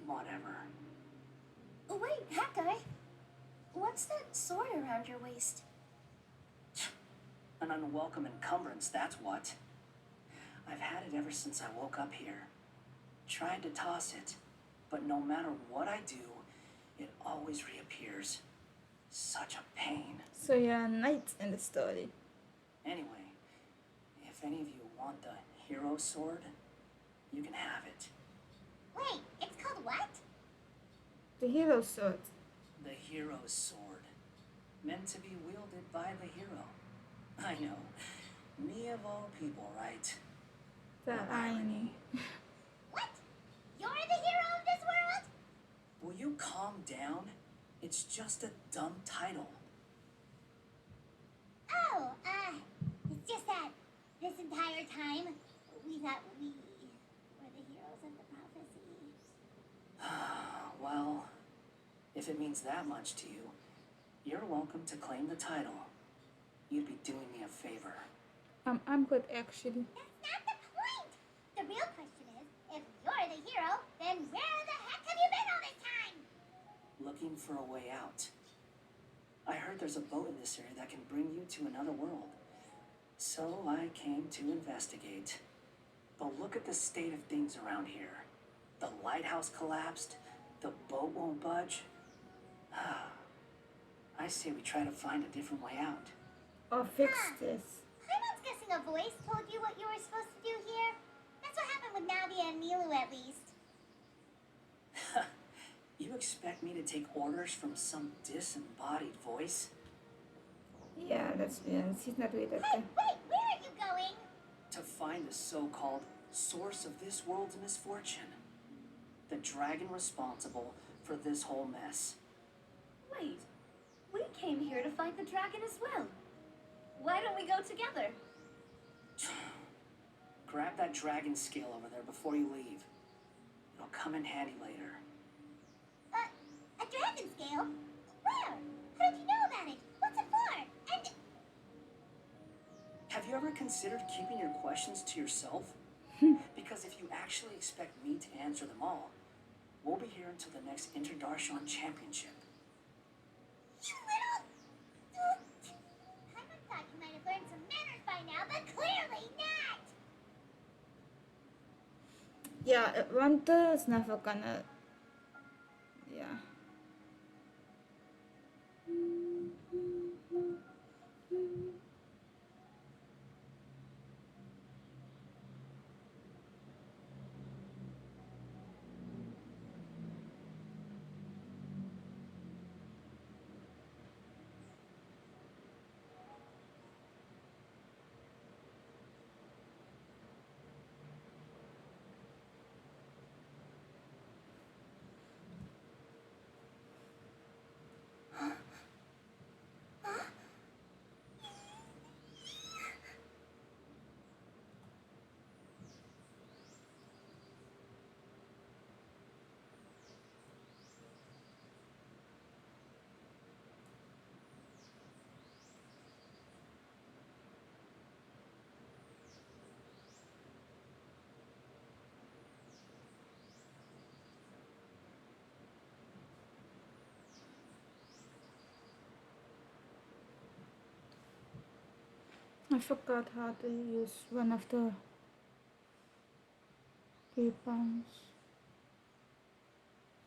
Speaker 4: Whatever.
Speaker 6: Oh, wait, Hat Guy. What's that sword around your waist?
Speaker 4: An unwelcome encumbrance, that's what. I've had it ever since I woke up here. Tried to toss it, but no matter what I do, it always reappears. Such a pain.
Speaker 1: So you're a knight in the story.
Speaker 4: Anyway, if any of you want the hero sword, you can have it.
Speaker 2: Wait, it's called what?
Speaker 1: The hero sword.
Speaker 4: The hero's sword. Meant to be wielded by the hero. I know. Me of all people, right?
Speaker 1: The irony.
Speaker 2: What? You're the hero of this world?
Speaker 4: Will you calm down? It's just a dumb title.
Speaker 2: Oh, it's just that this entire time we thought we were the heroes of the prophecy.
Speaker 4: Well, if it means that much to you, you're welcome to claim the title. You'd be doing me a favor.
Speaker 1: I'm good actually.
Speaker 2: That's not the point! The real question is, if you're the hero, then where the heck have you been all this time?
Speaker 4: Looking for a way out. I heard there's a boat in this area that can bring you to another world. So I came to investigate. But look at the state of things around here. The lighthouse collapsed. The boat won't budge. I say we try to find a different way out.
Speaker 1: Or fix this.
Speaker 2: Paimon's guessing a voice told you what you were supposed to do here. That's what happened with Navia and Nilu, at least.
Speaker 4: You expect me to take orders from some disembodied voice?
Speaker 1: Yeah, he's not with that
Speaker 2: Hey,
Speaker 1: guy.
Speaker 2: wait, where are you going?
Speaker 4: To find the so-called source of this world's misfortune. The dragon responsible for this whole mess.
Speaker 6: Wait, we came here to fight the dragon as well. Why don't we go together?
Speaker 4: Grab that dragon scale over there before you leave. It'll come in handy later.
Speaker 2: A dragon scale? Where? How did you know about it? What's it for? And
Speaker 4: Have you ever considered keeping your questions to yourself? Because if you actually expect me to answer them all, we'll be here until the next Interdarshan Championship.
Speaker 2: you little... Paimon thought you might have learned some manners by now, but clearly not!
Speaker 1: Yeah, Wanta is never gonna. Yeah. I forgot how to use one of the weapons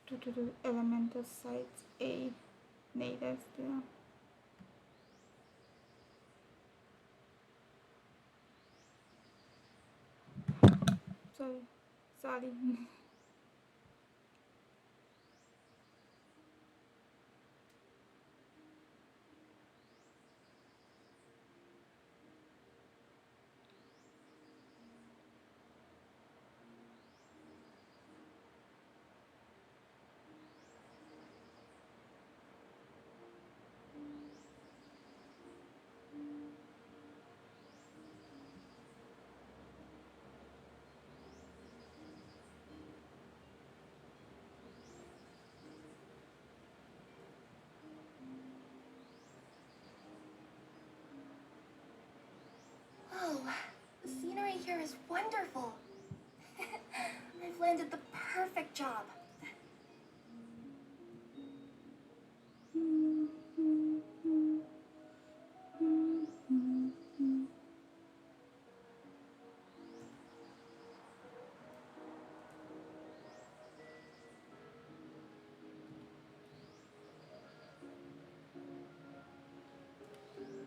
Speaker 1: to do the elemental side A natives there. Sorry.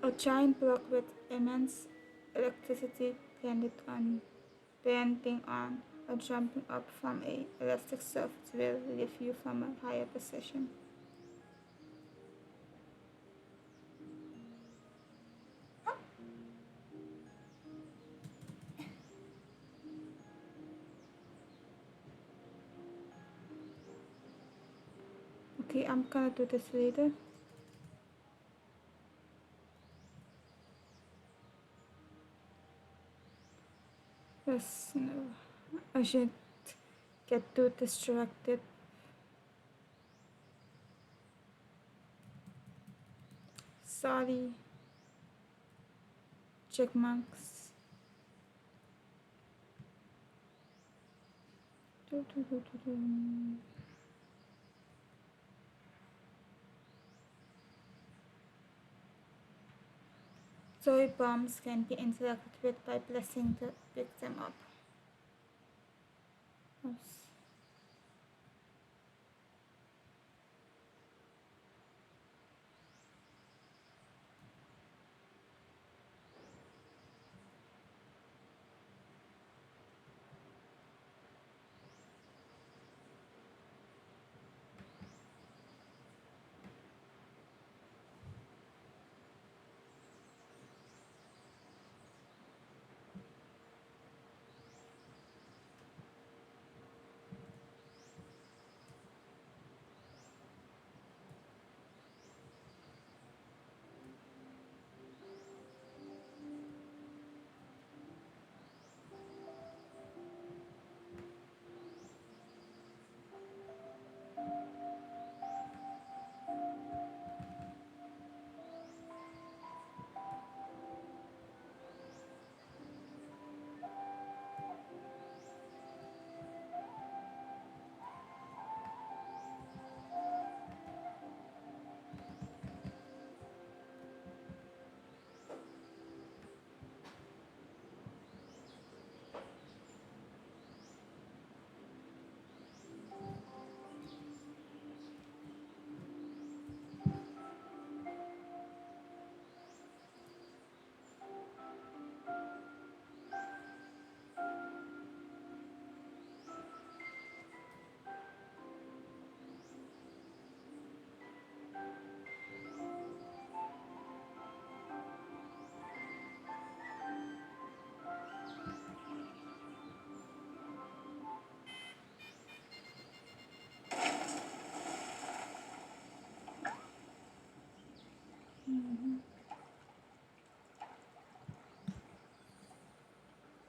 Speaker 1: A giant block with immense electricity depending on or jumping up from a elastic surface will lift you from a higher position. Okay, I'm gonna do this later. Yes, no, I should get too distracted. Sorry, chipmunks. Do, do, do, do, do. Soy bombs can be interacted with by blessing to pick them up. Oops.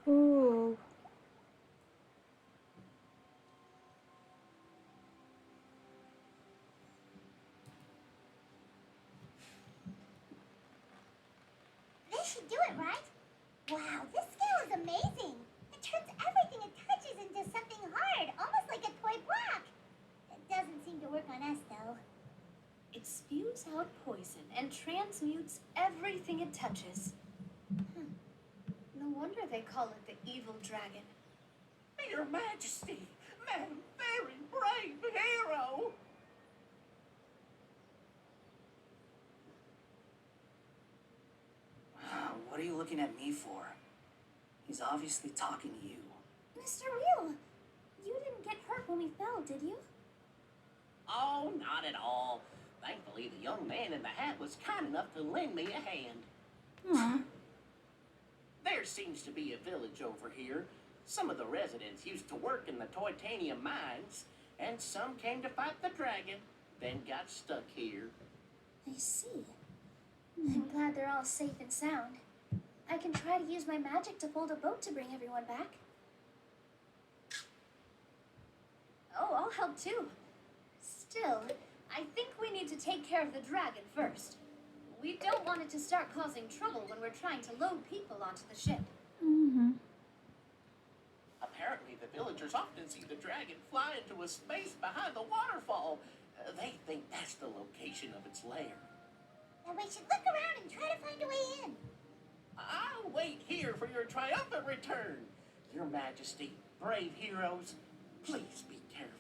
Speaker 1: Ooh.
Speaker 2: This should do it, right? Wow, this scale is amazing. It turns everything it touches into something hard, almost like a toy block. It doesn't seem to work on us, though.
Speaker 6: It spews out poison and transmutes everything it touches. No wonder they call it the evil dragon.
Speaker 11: Your Majesty, Madam Very Brave Hero!
Speaker 4: What are you looking at me for? He's obviously talking to you.
Speaker 6: Mr. Real, you didn't get hurt when we fell, did you?
Speaker 11: Oh, not at all. Thankfully, the young man in the hat was kind enough to lend me a hand.
Speaker 1: Aw.
Speaker 11: There seems to be a village over here. Some of the residents used to work in the titanium mines, and some came to fight the dragon, then got stuck here.
Speaker 6: I see. I'm glad they're all safe and sound. I can try to use my magic to build a boat to bring everyone back. Oh, I'll help too. Still, I think we need to take care of the dragon first. We don't want it to start causing trouble when we're trying to load people onto the ship.
Speaker 1: Mm-hmm.
Speaker 11: Apparently, the villagers often see the dragon fly into a space behind the waterfall. They think that's the location of its lair.
Speaker 2: Then we should look around and try to find a way in.
Speaker 11: I'll wait here for your triumphant return. Your Majesty, brave heroes, please be careful.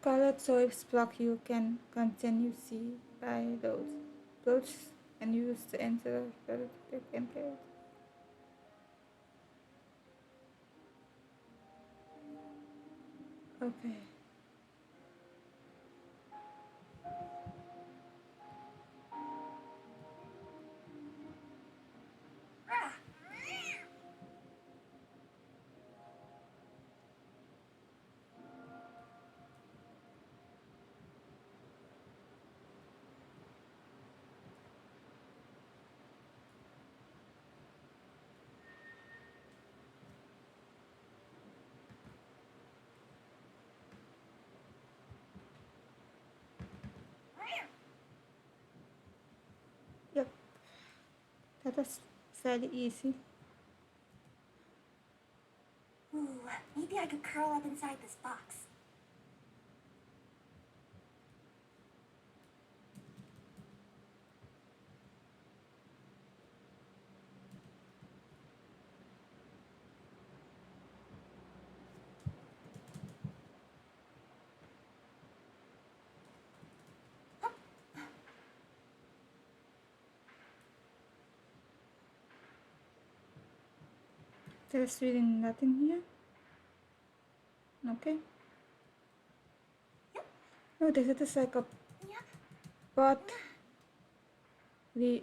Speaker 1: Colored soaps block you can continue see by those bloats and use the enter impaired. Okay. Yep, that was fairly easy.
Speaker 6: Ooh, maybe I could curl up inside this box.
Speaker 1: There's really nothing here. Okay. Oh, this is like a pot. The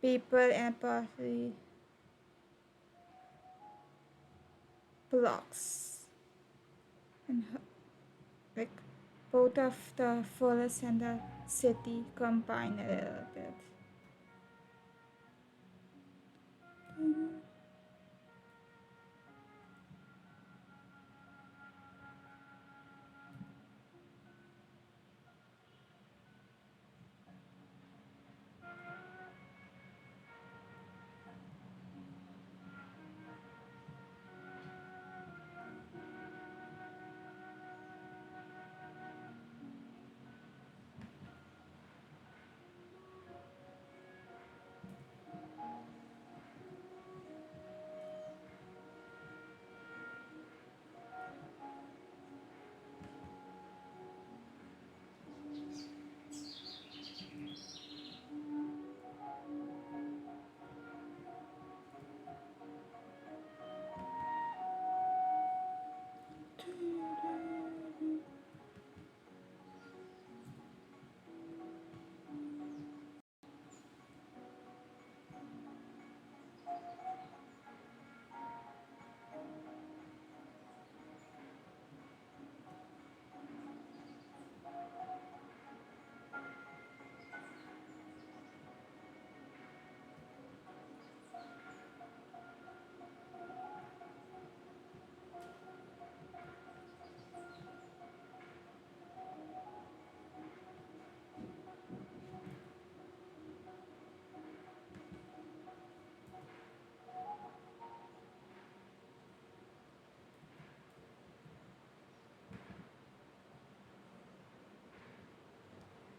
Speaker 1: paper and parsley blocks, and like both of the forest and the city combine a little bit.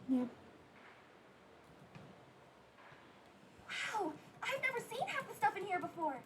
Speaker 1: Yep.
Speaker 6: Wow, I've never seen half the stuff in here before.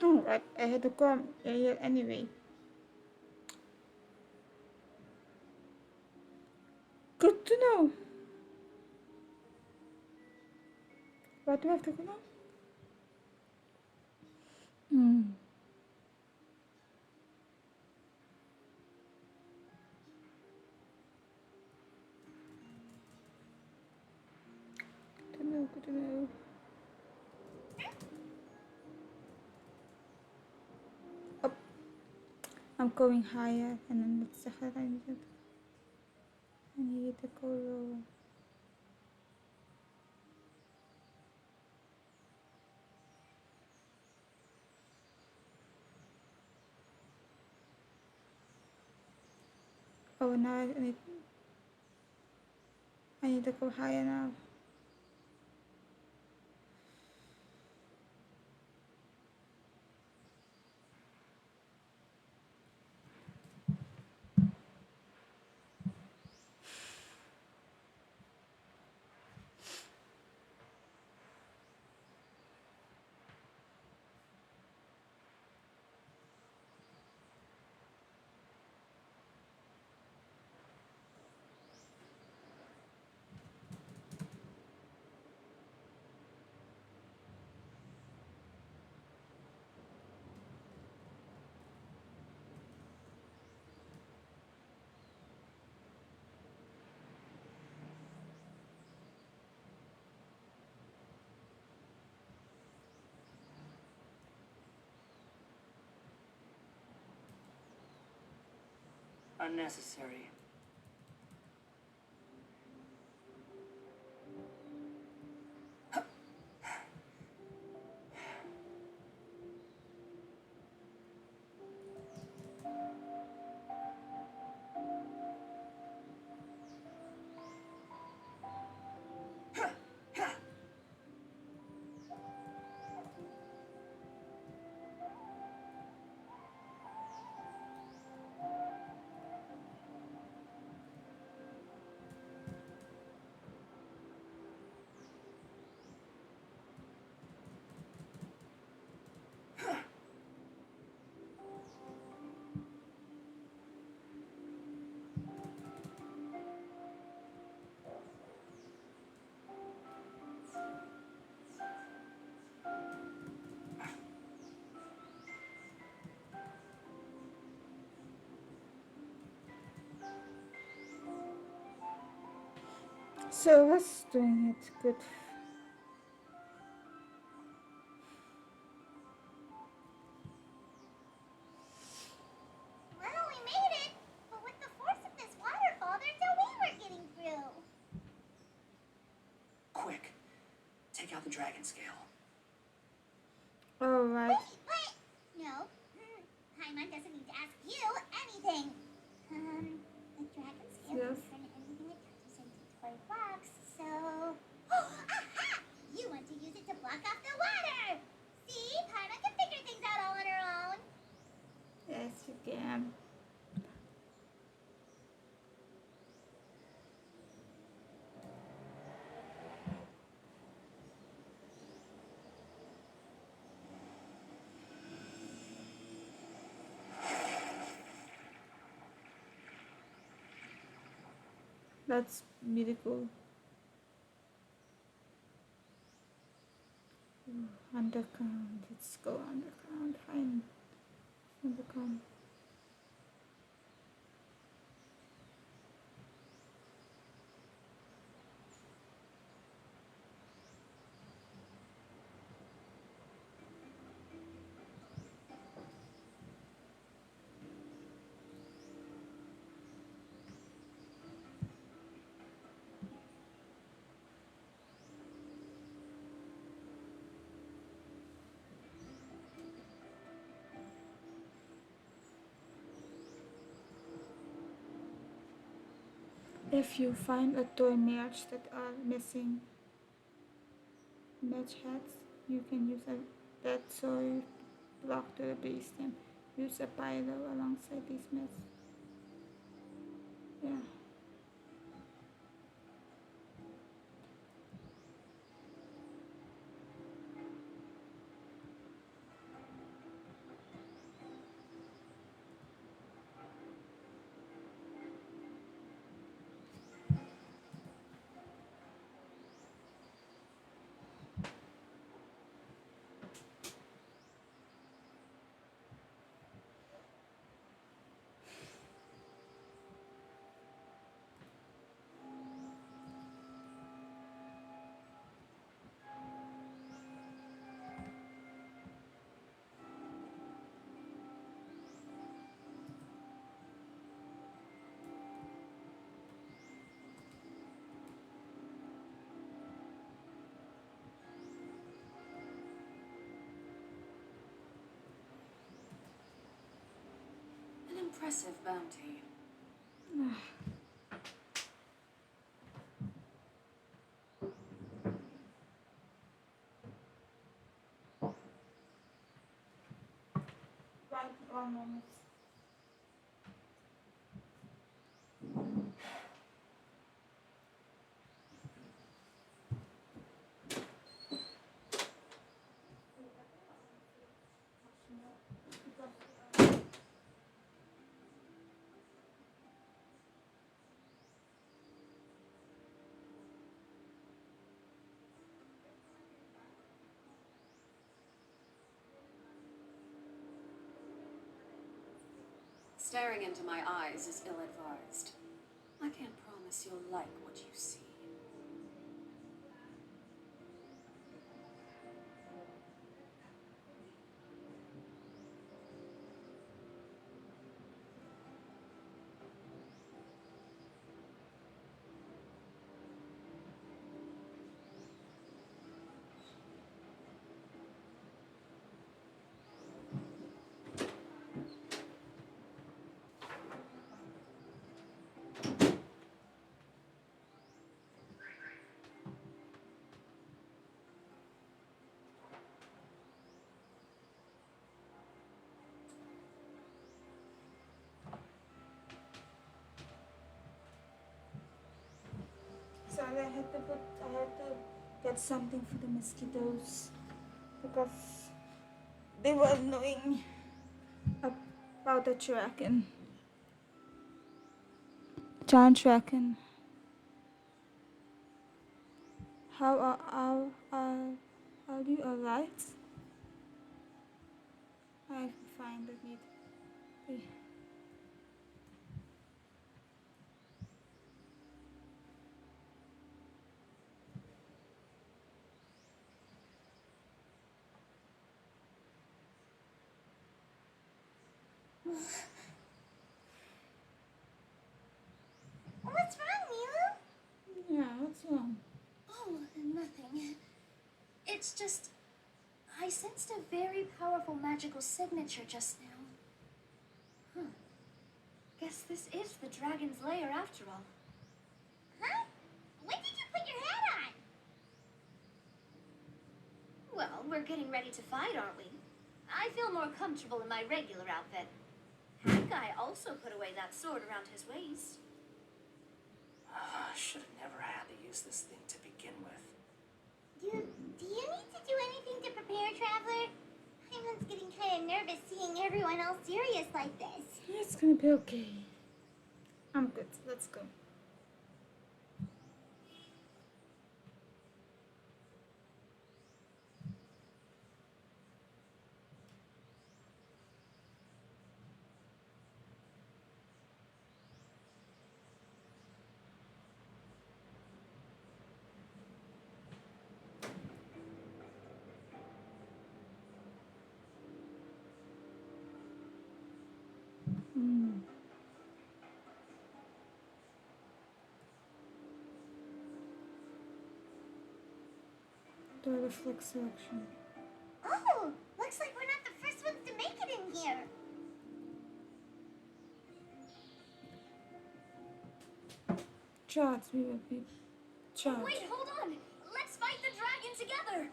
Speaker 1: I had to come here anyway. Good to know. What do I have to go now? Hmm. Good to know, good to know. Up. I'm going higher and then that's the head I need to go lower. Oh, now I need to go higher now.
Speaker 12: Unnecessary.
Speaker 1: So I was doing it good.
Speaker 2: Well, we made it. But with the force of this waterfall, there's no way we're getting through.
Speaker 12: Quick, take out the dragon scale.
Speaker 1: Alright.
Speaker 2: Wait. No. Paimon doesn't need to ask you anything. The dragon scale
Speaker 1: Yes.
Speaker 2: can turn anything it touches into toy blocks, so... Aha! You want to use it to block off the water! See? Paimon can figure things out all on her own.
Speaker 1: Yes, you can. That's beautiful. Underground. Let's go underground. Fine. Underground. If you find a toy merch that are missing match heads, you can use that toy block to replace them. Use a pyro alongside these mats. Yeah.
Speaker 13: impressive bounty.
Speaker 1: Right, 1 moment.
Speaker 13: Staring into my eyes is ill-advised. I can't promise you'll like what you see.
Speaker 1: Sorry, I had to get something for the mosquitoes because they were annoying about the dragon. Giant dragon. Are you alright? I'm fine, let me.
Speaker 2: What's wrong, Milu?
Speaker 1: Yeah, what's wrong?
Speaker 6: Oh, nothing. It's just, I sensed a very powerful magical signature just now. Huh. Guess this is the dragon's lair after all.
Speaker 2: Huh? When did you put your hat on?
Speaker 6: Well, we're getting ready to fight, aren't we? I feel more comfortable in my regular outfit. That guy also put away that sword around his waist.
Speaker 12: Should have never had to use this thing to begin with.
Speaker 2: Do you need to do anything to prepare, Traveler? Paimon's getting kind of nervous seeing everyone else serious like this.
Speaker 1: It's gonna be okay. I'm good. Let's go. Do a reflex selection.
Speaker 2: Oh, looks like we're not the first ones to make it in here.
Speaker 1: Charge, we will be charged.
Speaker 6: Wait, hold on! Let's fight the dragon together!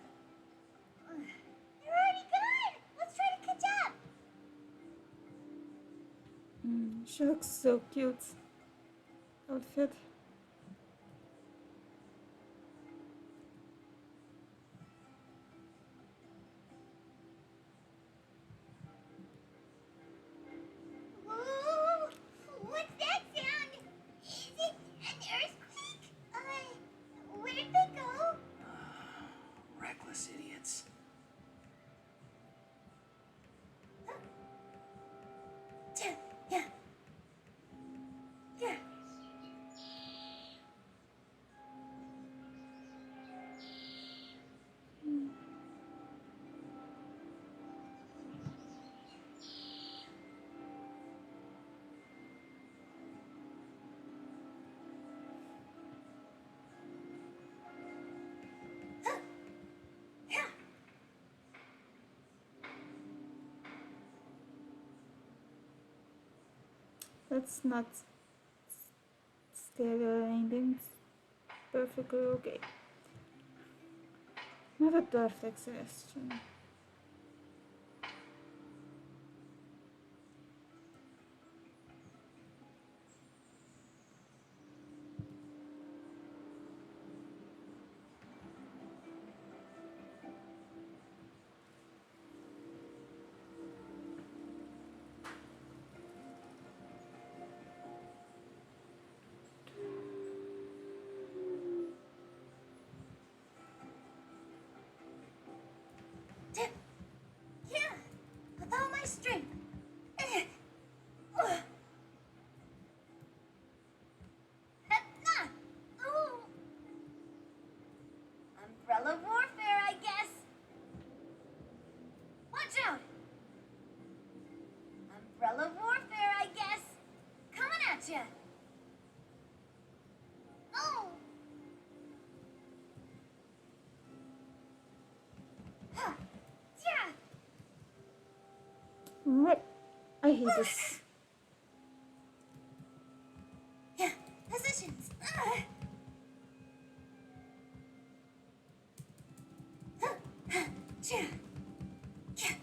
Speaker 2: They're already gone. Let's try to catch up.
Speaker 1: She looks so cute. Outfit.
Speaker 2: Whoa! What's that sound? Is it an earthquake? Where'd they go?
Speaker 12: Reckless idiots.
Speaker 2: Yeah. Yeah.
Speaker 1: That's not stereo endings. Perfectly okay. Not a perfect suggestion.
Speaker 2: Yeah, with all my strength. Ooh. Umbrella warfare, I guess. Watch out! Umbrella warfare, I guess. Coming at ya. Oh! Huh. Yeah!
Speaker 1: Rip. I hate this.
Speaker 2: Yeah, positions. Yeah. Yeah.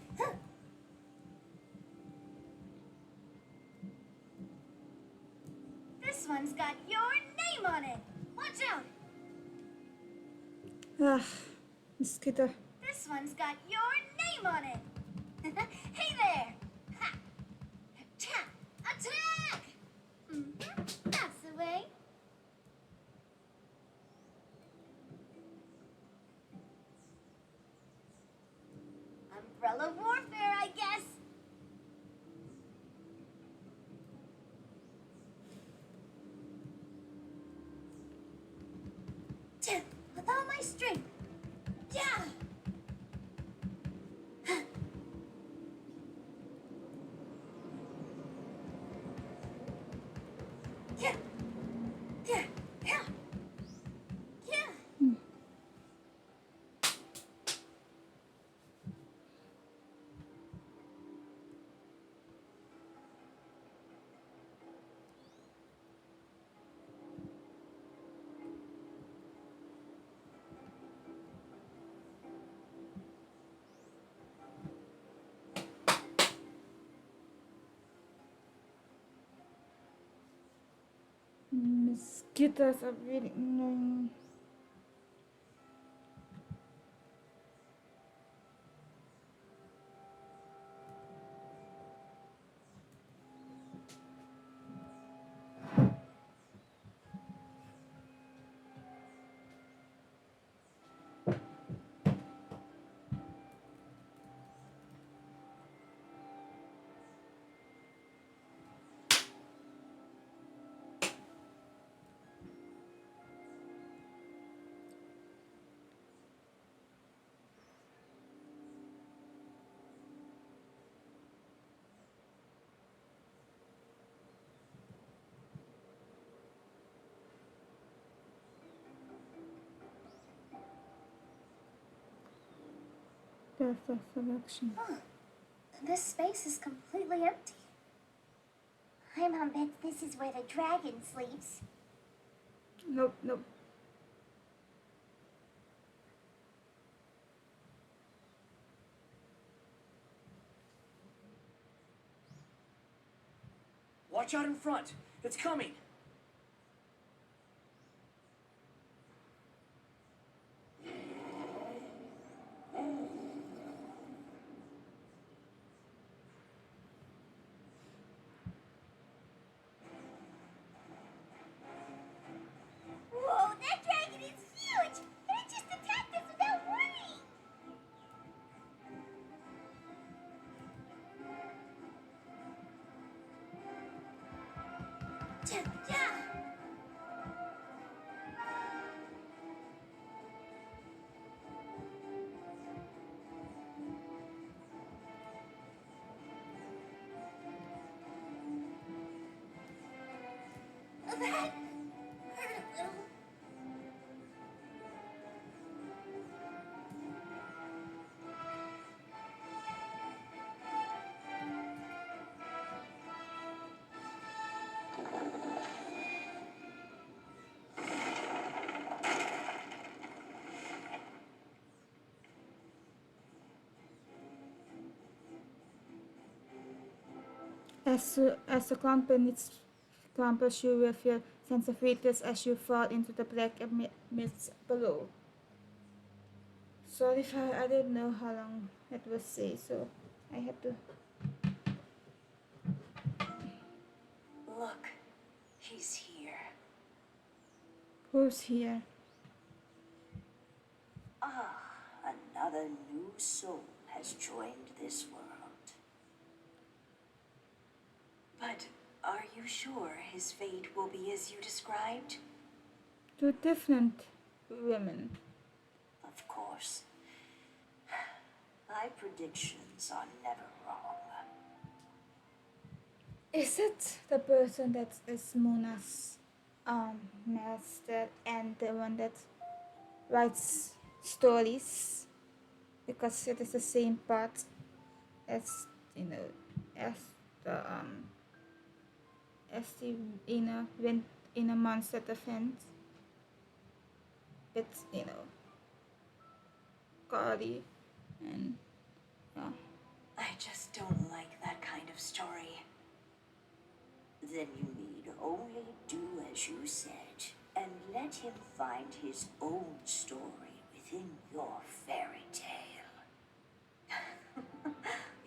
Speaker 2: This one's got your name on it. Watch out.
Speaker 1: Ah, mosquito.
Speaker 2: This one's got your name on it. Hey there. Ha. Cha. Attack. That's the way. Umbrella warfare, I guess. With all my strength. Yeah. Yeah. Yeah. Yeah. Yeah.
Speaker 1: Mosquitoes are really annoying. Perfect selection.
Speaker 2: Huh. This space is completely empty. My mom bets this is where the dragon sleeps.
Speaker 1: Nope, nope.
Speaker 5: Watch out in front. It's coming.
Speaker 2: Whoa, that dragon is huge! And it just attacked us without warning! Yeah! That hurt a little.
Speaker 1: as the clumpers you with your sense of weakness as you fall into the black mist below. Sorry if I didn't know how long it was say, so I had to.
Speaker 10: Look, he's here.
Speaker 1: Who's here?
Speaker 10: Ah, another new soul has joined this world. But are you sure his fate will be as you described?
Speaker 1: Two different women.
Speaker 10: Of course. My predictions are never wrong.
Speaker 1: Is it the person that is Mona's master and the one that writes stories? Because it is the same part as as the as the when in a monster event. It's Cardi and yeah.
Speaker 10: I just don't like that kind of story. Then you need only do as you said and let him find his own story within your fairy tale.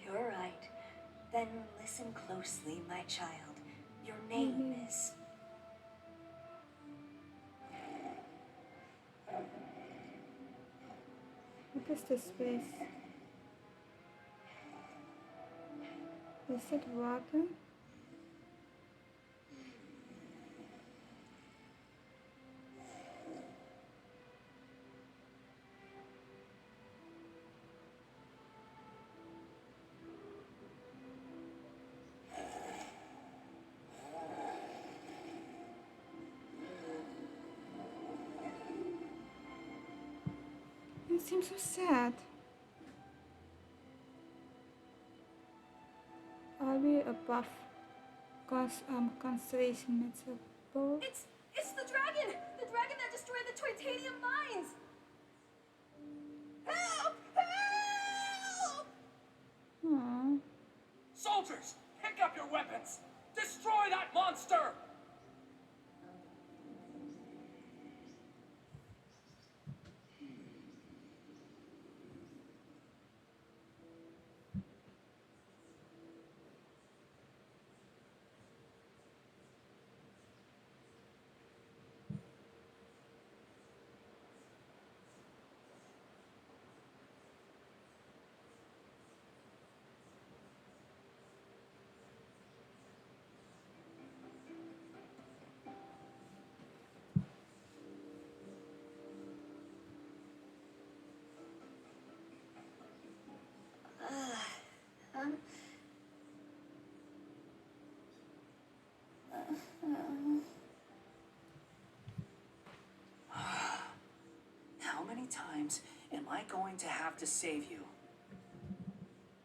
Speaker 10: You're right. Then listen closely, my child. Your name is...
Speaker 1: What is this place? Is it water? It seems so sad. Are we above constellation metal?
Speaker 6: It's the dragon! The dragon that destroyed the titanium mines! Help! Help!
Speaker 1: Aww.
Speaker 3: Soldiers, pick up your weapons! Destroy that monster!
Speaker 12: How many times am I going to have to save you?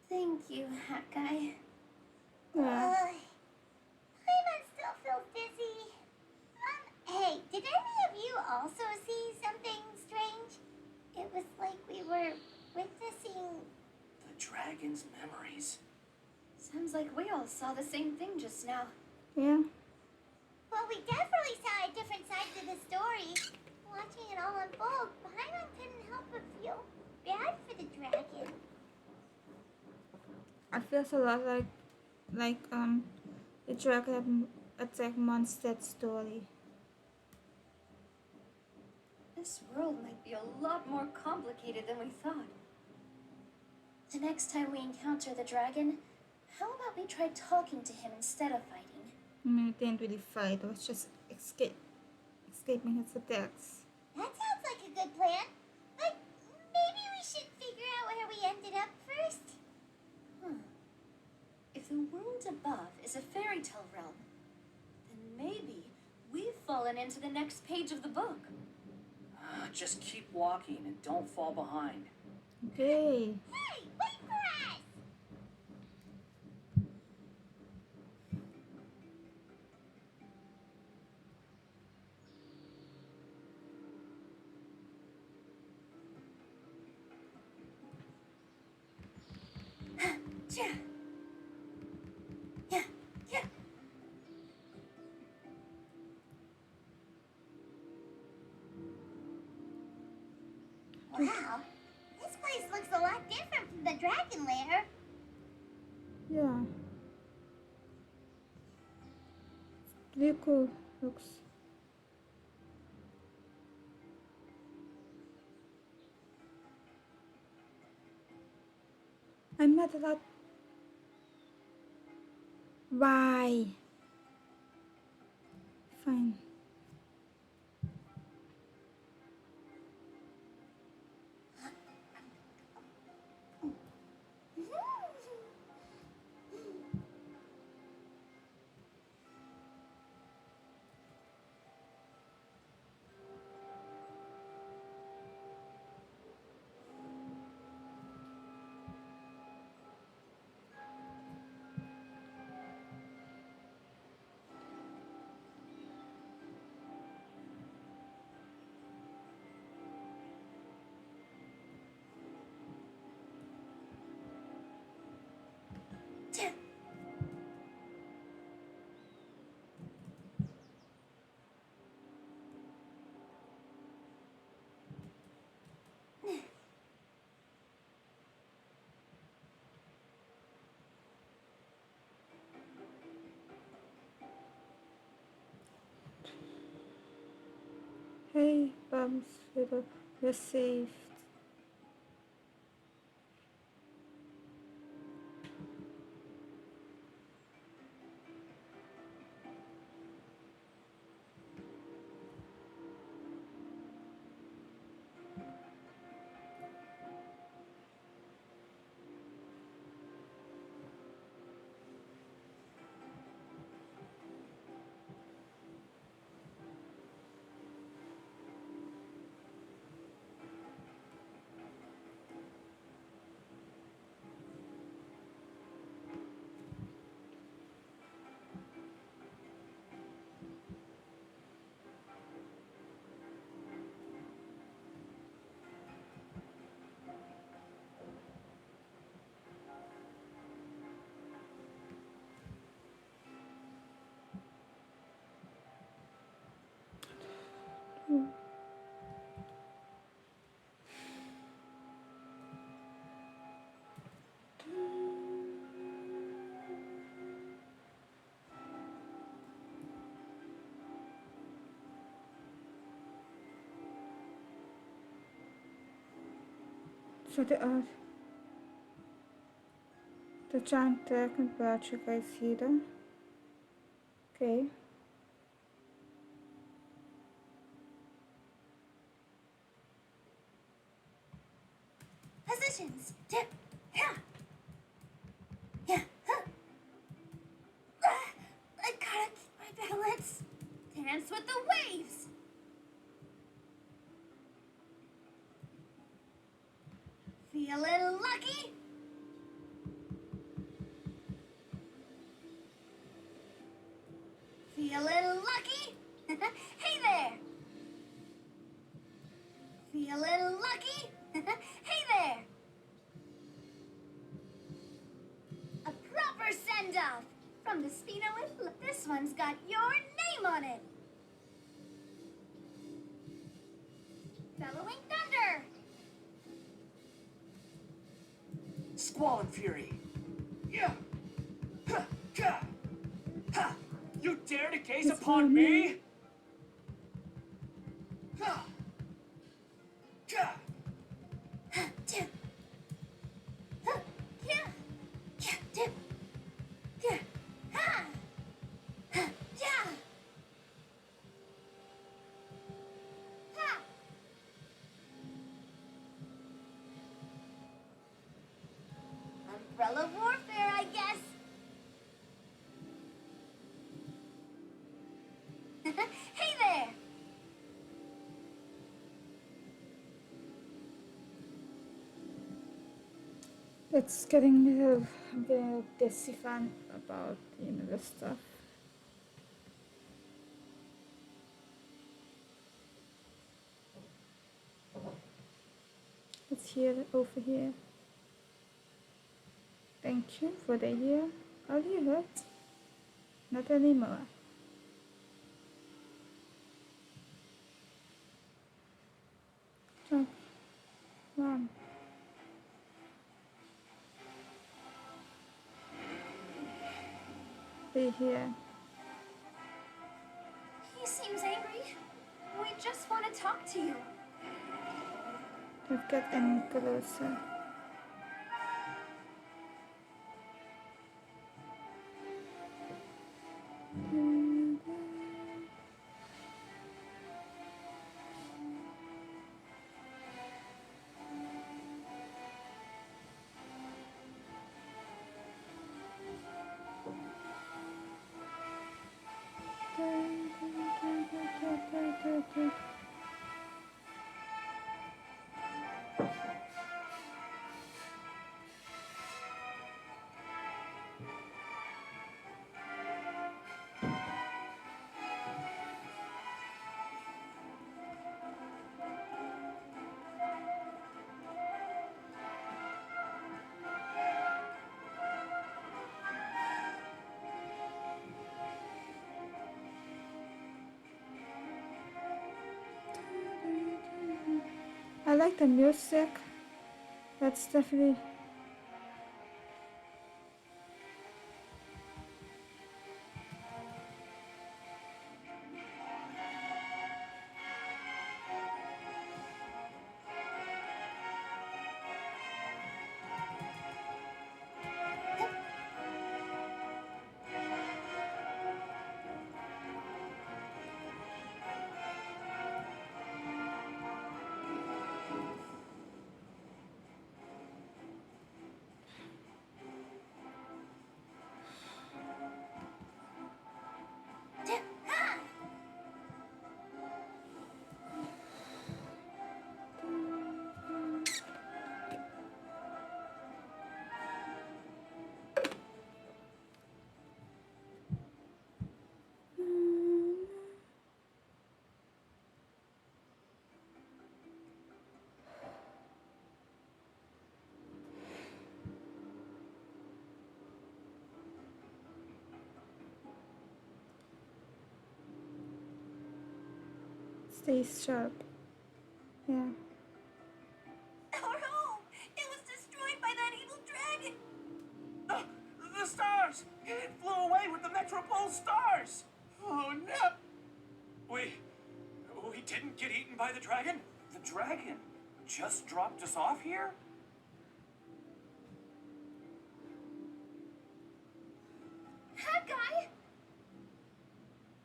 Speaker 6: Thank you, Hat Guy.
Speaker 1: Yeah.
Speaker 2: Paimon still feels dizzy. Hey, did any of you also see something strange? It was like we were witnessing...
Speaker 12: The dragon's memories.
Speaker 6: Sounds like we all saw the same thing just now.
Speaker 1: Yeah.
Speaker 2: Well, we definitely saw a different side to the story. Watching it all unfold, Paimon couldn't help but feel bad for the dragon.
Speaker 1: I feel a lot like the dragon attack monster story.
Speaker 6: This world might be a lot more complicated than we thought. The next time we encounter the dragon, how about we try talking to him instead of fighting?
Speaker 1: I mean, it didn't really fight. It was just escaping his attacks.
Speaker 2: That sounds like a good plan. But maybe we should figure out where we ended up first.
Speaker 6: If the world above is a fairy tale realm, then maybe we've fallen into the next page of the book.
Speaker 12: Just keep walking and don't fall behind.
Speaker 1: Okay.
Speaker 2: Hey, wait for us! Wow, this place looks a lot different from the dragon lair.
Speaker 1: Yeah. Really cool. Looks. I'm not allowed. Why? Fine. Hey, Bums, you're saved. So the giant dragon bird, you guys see them? Okay.
Speaker 6: Positions. Dip. Yeah. Yeah. Huh. I gotta keep my balance. Dance with the waves. Feeling lucky? Feeling lucky? Hey there! Feeling lucky? Hey there! A proper send-off! From the Speedo, this one's got your name on it! Bellowing Thunder!
Speaker 5: Squall and Fury. Yeah. Ha, ka. Ha. You dare to gaze upon me? Ha. Ka.
Speaker 6: Dip. Yeah. Yeah, dip. Yeah. Ha. Yeah. Ha. Umbrella warfare, I guess. Hey there!
Speaker 1: It's getting a little, I'm getting a little dizzy fan about, this stuff. Let's hear it over here. Thank you for the year. Are you hurt? Not anymore. Oh, be here.
Speaker 6: He seems angry. We just want to talk to you.
Speaker 1: Don't get any closer. I like the music. That's definitely stay sharp. Yeah.
Speaker 10: Our home! It was destroyed by that evil dragon!
Speaker 8: The stars! It flew away with the Metropole stars! Oh no! We didn't get eaten by the dragon? The dragon just dropped us off here?
Speaker 6: That guy!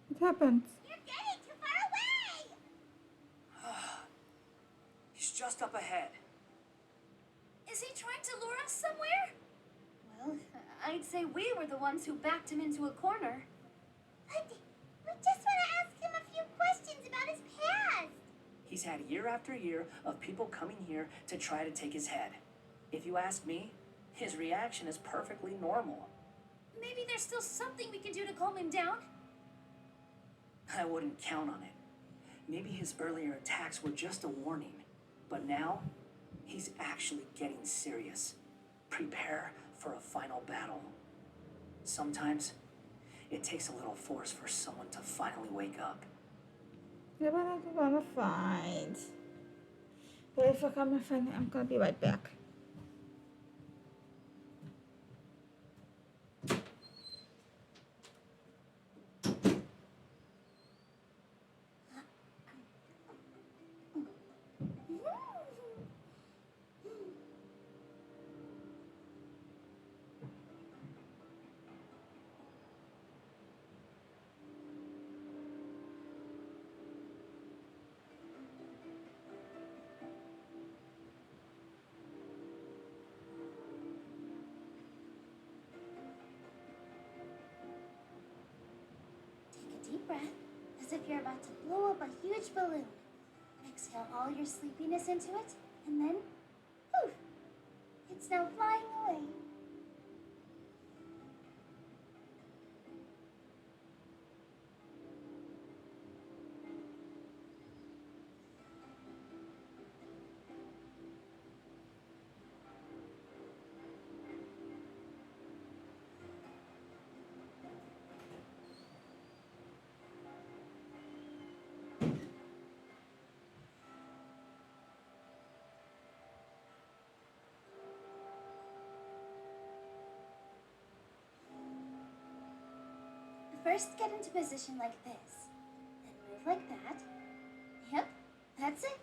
Speaker 1: What happened?
Speaker 2: You're getting too far away!
Speaker 12: He's just up ahead.
Speaker 6: Is he trying to lure us somewhere? Well, I'd say we were the ones who backed him into a corner.
Speaker 2: But we just want to ask him a few questions about his past.
Speaker 12: He's had year after year of people coming here to try to take his head. If you ask me, his reaction is perfectly normal.
Speaker 6: Maybe there's still something we can do to calm him down?
Speaker 12: I wouldn't count on it. Maybe his earlier attacks were just a warning. But now, he's actually getting serious. Prepare for a final battle. Sometimes, it takes a little force for someone to finally wake up.
Speaker 1: Yeah, but I'm gonna find. But if I come find, I'm gonna be right back.
Speaker 2: Take a deep breath, as if you're about to blow up a huge balloon. Exhale all your sleepiness into it, and then, poof! It's now flying away.
Speaker 6: First, get into position like this. Then move like that. Yep, that's it.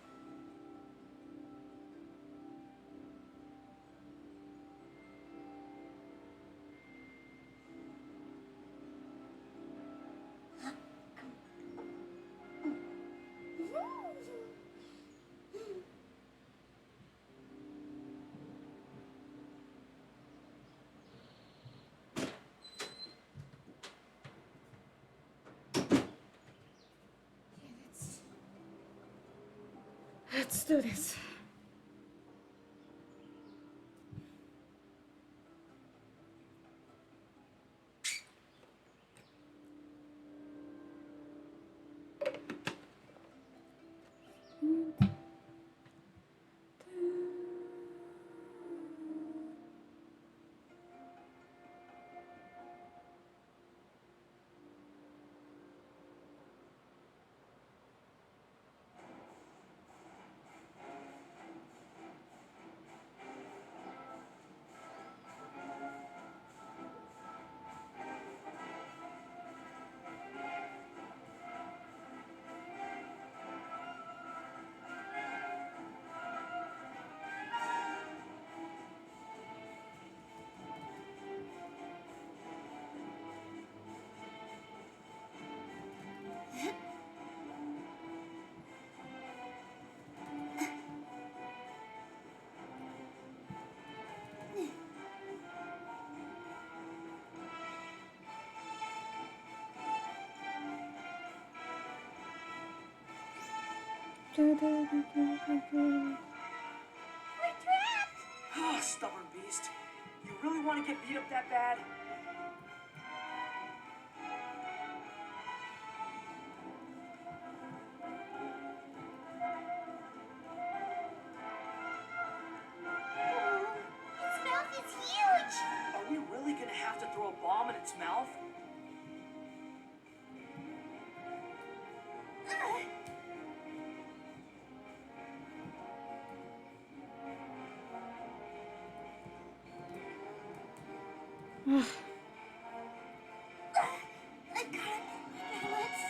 Speaker 1: Let's do this.
Speaker 2: We're trapped!
Speaker 12: Ah, stubborn beast. You really want to get beat up that bad?
Speaker 2: Oh, its mouth is huge!
Speaker 12: Are we really gonna have to throw a bomb in its mouth?
Speaker 2: I got balance.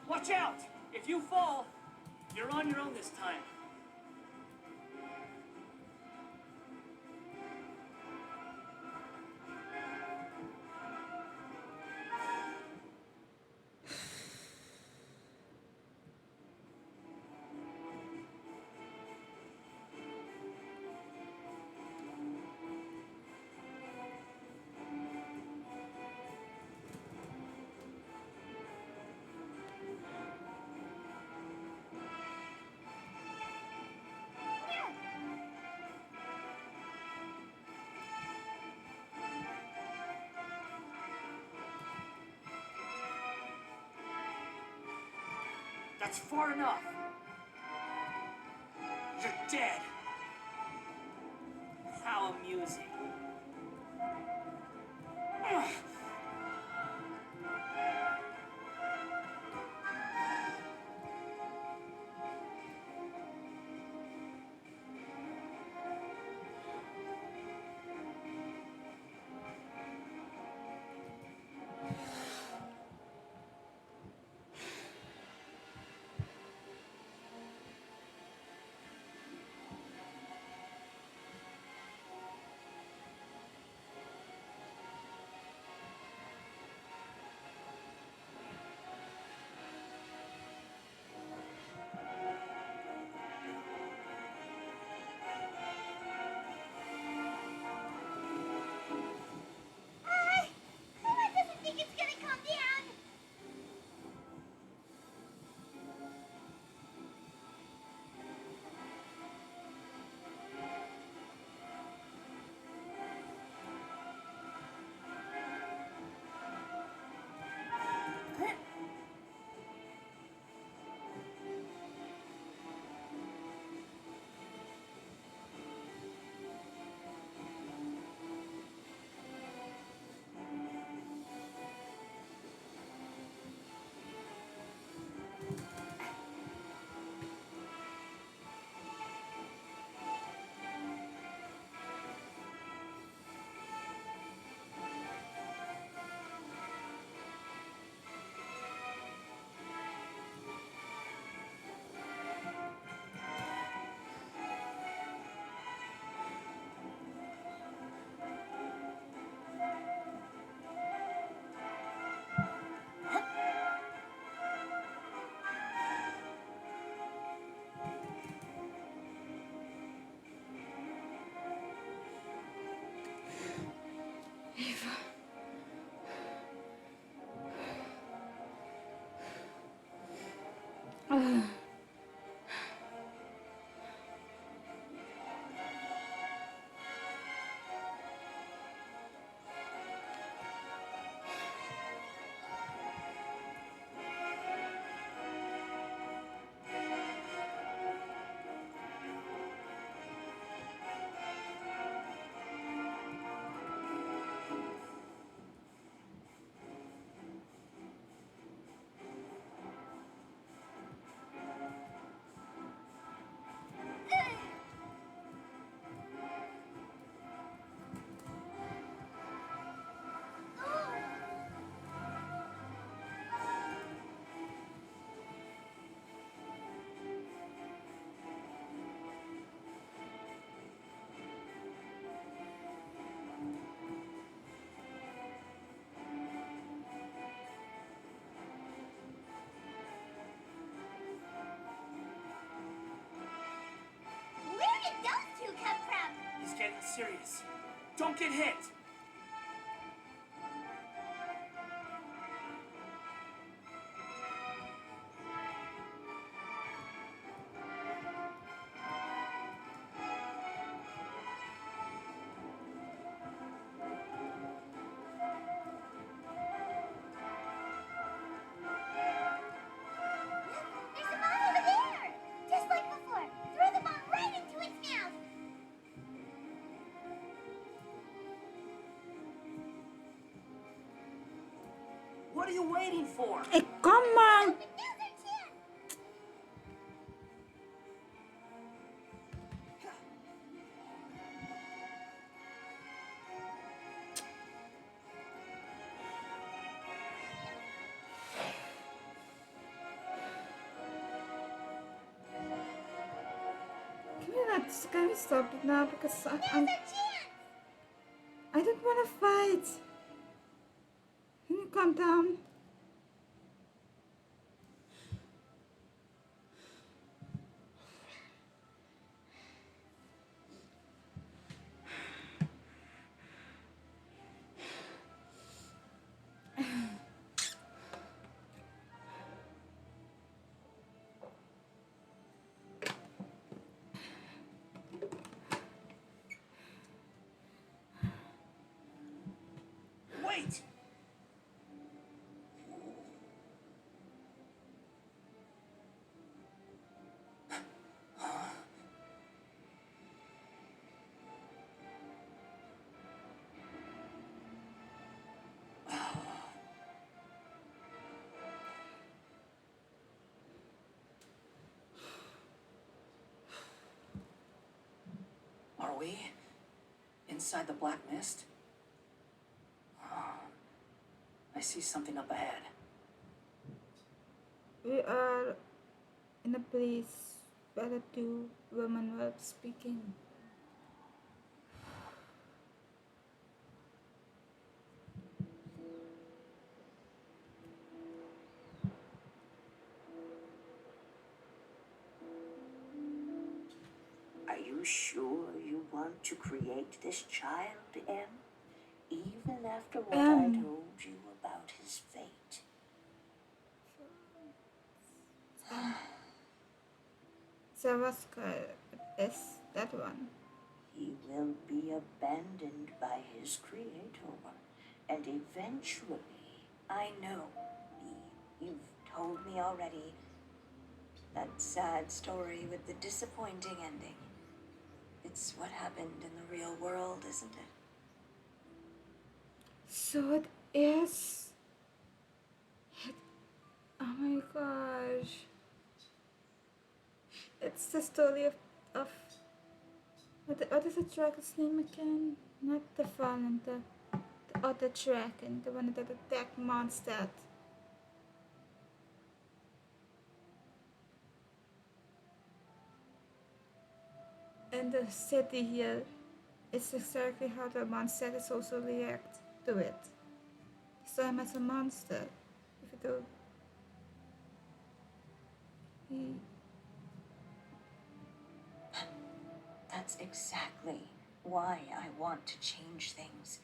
Speaker 12: Watch out! If you fall, you're on your own this time. That's far enough. You're dead. How amusing. Ugh. Sirius. Don't get hit.
Speaker 2: There's a bomb over there! Just like before. Throw the bomb right into its mouth.
Speaker 12: What are you waiting for?
Speaker 1: Hey, come on!
Speaker 2: But now's our chance.
Speaker 1: Can we stop it now? Because
Speaker 2: Now's our chance.
Speaker 1: I don't want to fight. Can you calm down?
Speaker 12: Wait! Are we inside the black mist? I see something up ahead.
Speaker 1: We are in a place where the two women were speaking.
Speaker 4: Are you sure you want to create this child, Em? Even after what I told you about his fate?
Speaker 1: Zavaska is that one.
Speaker 4: He will be abandoned by his creator, and eventually...
Speaker 10: I know. You've told me already. That sad story with the disappointing ending. It's what happened in the real world, isn't it?
Speaker 1: So it is. Oh my gosh. It's the story of what is the dragon's name again? Not the Fallen, the other dragon, the one that attacked Mondstadt. And the city here is exactly how the Mondstadt is also react to it. Same as a monster. If you do.
Speaker 10: That's exactly why I want to change things.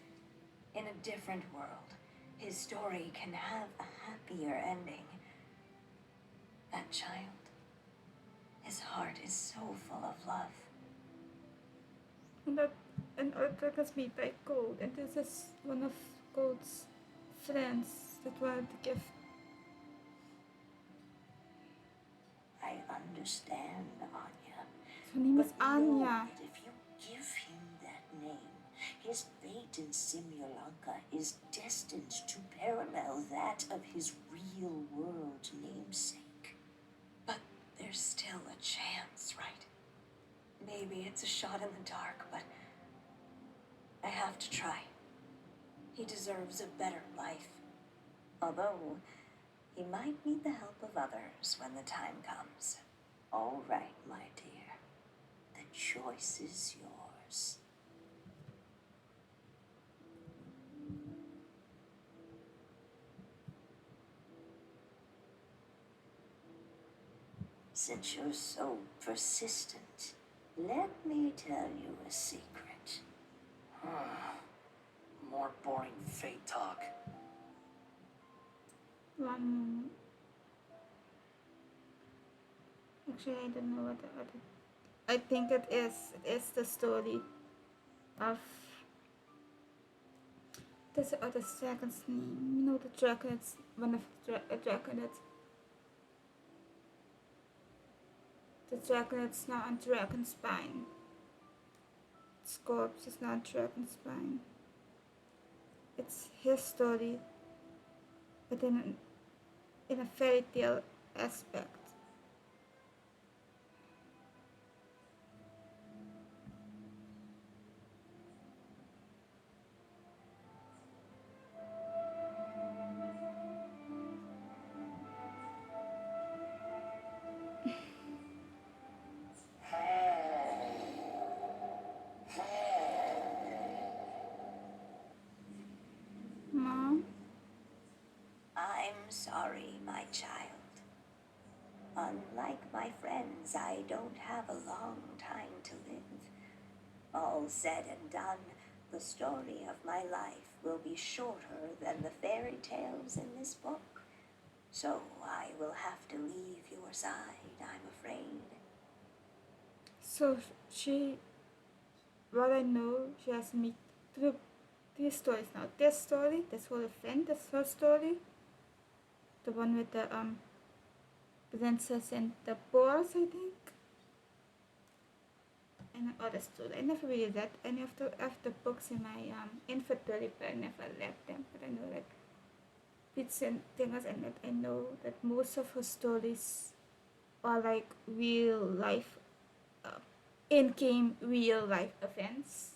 Speaker 10: In a different world, his story can have a happier ending. That child, his heart is so full of love.
Speaker 1: And our dragons made by Gold, and this is one of Gold's friends that wanted to give.
Speaker 4: I understand, Anya.
Speaker 1: Her name is
Speaker 4: But know
Speaker 1: Anya.
Speaker 4: that if you give him that name, his fate in Simulanka is destined to parallel that of his real-world namesake.
Speaker 10: But there's still a chance, right? Maybe it's a shot in the dark, but I have to try. He deserves a better life. Although, he might need the help of others when the time comes.
Speaker 4: All right, my dear. The choice is yours. Since you're so persistent, let me tell you a secret.
Speaker 12: More boring fate talk.
Speaker 1: One. Actually, I don't know what I think it is. It is the story of this other dragon's name. You know the dragon. It's one of the dragon that the dragon that's now on dragon spine. Its corpse is now on dragon spine. It's his story, but in a fairy tale aspect. Mom?
Speaker 10: I'm sorry, my child. Unlike my friends, I don't have a long time to live. All said and done, the story of my life will be shorter than the fairy tales in this book. So I will have to leave your side, I'm afraid.
Speaker 1: So she, what I know, she has me through three stories now. This story, this whole event, this her story, the one with the princess and the boars, I think, and another story. I never really read any of the books in my inventory, but I never read them. But I know like bits and things, and that I know that most of her stories are like real life, in-game real life events,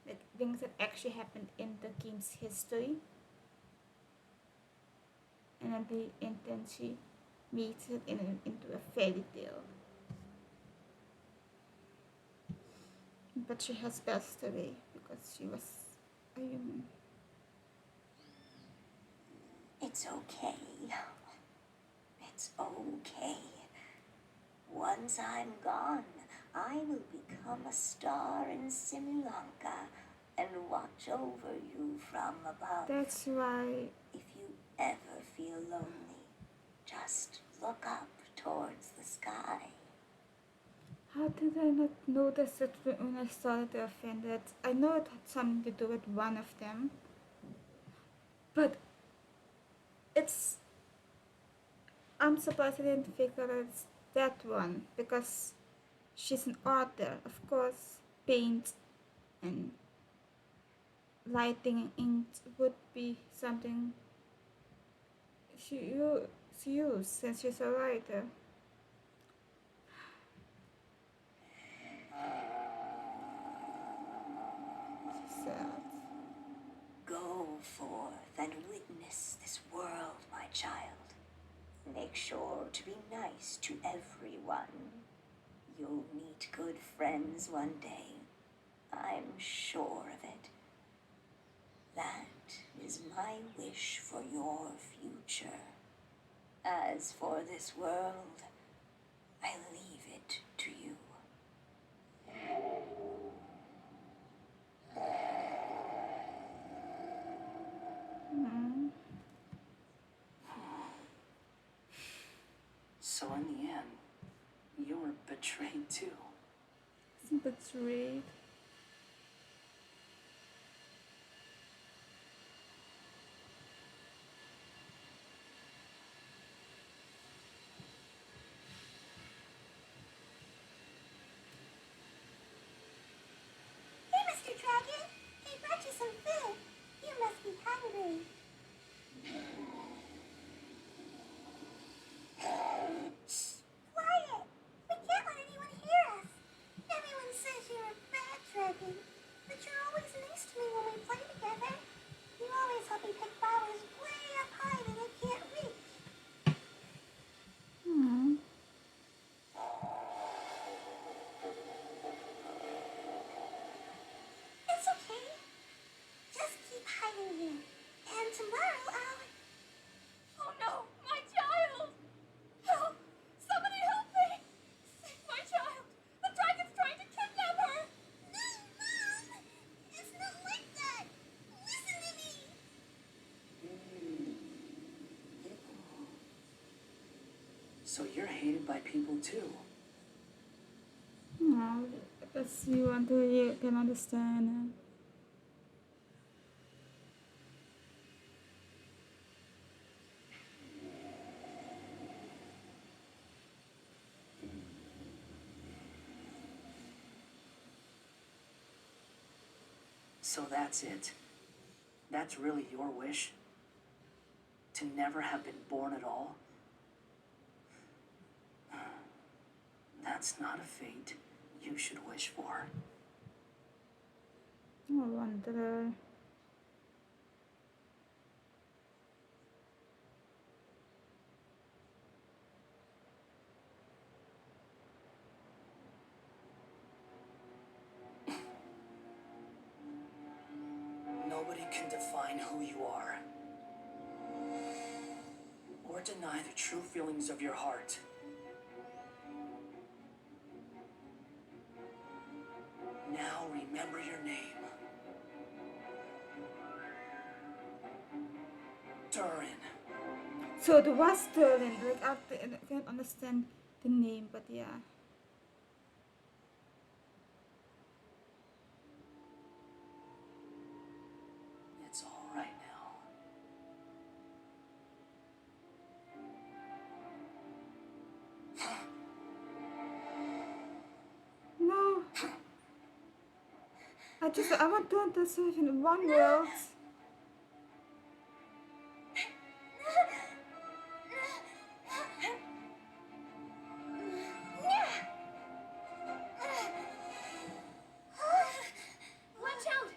Speaker 1: like things that actually happened in the game's history, and then she makes it into a fairy tale. But she has passed away because she was a human.
Speaker 10: It's okay. It's okay. Once I'm gone, I will become a star in Similanka and watch over you from above.
Speaker 1: That's why.
Speaker 10: If you ever feel lonely, just look up towards the sky.
Speaker 1: How did I not notice it when I started to offend it? I know it had something to do with one of them, but it's. I'm surprised I didn't figure out it's that one because she's an author, of course. Paint and lighting and ink would be something she used since she's a writer. She's sad.
Speaker 10: Go forth and witness this world, my child. Make sure to be nice to everyone. You'll meet good friends one day. I'm sure of it. That is my wish for your future. As for this world, I leave it to you.
Speaker 1: Mm.
Speaker 12: So in the end, you were betrayed too.
Speaker 1: Betrayed.
Speaker 2: Hey, Mr. Dragon. He brought you some food. You must be hungry. Quiet! We can't let anyone hear us. Everyone says you're a bad dragon, but you're always nice to me when we play together. You always help me pick flowers way up high that I can't reach.
Speaker 1: Mm.
Speaker 2: It's okay. Just keep hiding here. And tomorrow I'll...
Speaker 6: Oh no, my child! Help! Somebody help me! Save my child! The dragon's trying to kidnap her!
Speaker 2: No, Mom! It's not
Speaker 12: So you're hated by people too.
Speaker 1: No, as you want to, you can understand.
Speaker 12: So that's it. That's really your wish? To never have been born at all? That's not a fate you should wish for.
Speaker 1: I wonder.
Speaker 12: Nobody can define who you are, or deny the true feelings of your heart. Now remember your name. Durin.
Speaker 1: So it was Sterling. Like I can't understand the name, but yeah.
Speaker 12: It's all right now.
Speaker 1: No. I want to survive in one world.
Speaker 6: Watch out!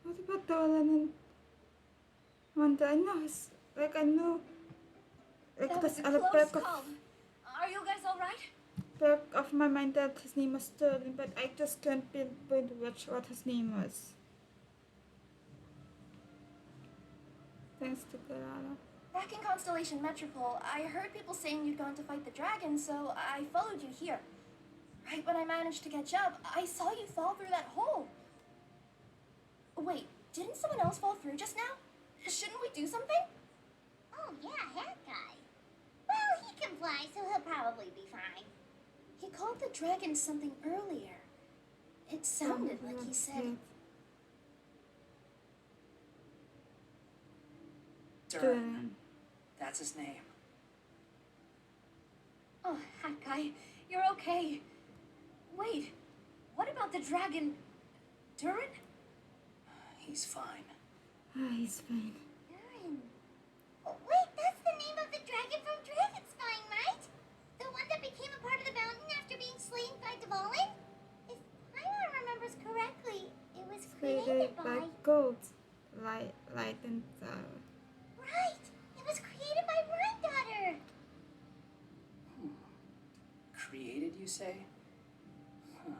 Speaker 1: What about Dolan and Wanda? I know it's like I know like
Speaker 6: That
Speaker 1: this
Speaker 6: was a
Speaker 1: at the
Speaker 6: close call. Are you guys alright?
Speaker 1: back of my mind that his name was Sterling, but I just can't pinpoint what his name was. Thanks to Kerala.
Speaker 6: Back in Constellation Metropole, I heard people saying you'd gone to fight the dragon, so I followed you here. Right when I managed to catch up, I saw you fall through that hole. Wait, didn't someone else fall through just now? Shouldn't we do something?
Speaker 2: Oh, yeah, that guy. Well, he can fly, so he'll probably be fine.
Speaker 6: He called the dragon something earlier. It sounded like he said...
Speaker 12: Durin. That's his name.
Speaker 6: Oh, Hawkeye, you're okay. Wait, what about the dragon... Durin?
Speaker 12: He's fine.
Speaker 1: He's fine.
Speaker 2: Durin. Oh, wait, that's the name of the dragon from Dragonspine, right? The one that became a part of the mountain after being slain by Dvalin? If Paimon remembers correctly, it was created by...
Speaker 1: Gold. Light and
Speaker 2: Right! It was created by Rhine-Daughter!
Speaker 12: Created, you say? Huh.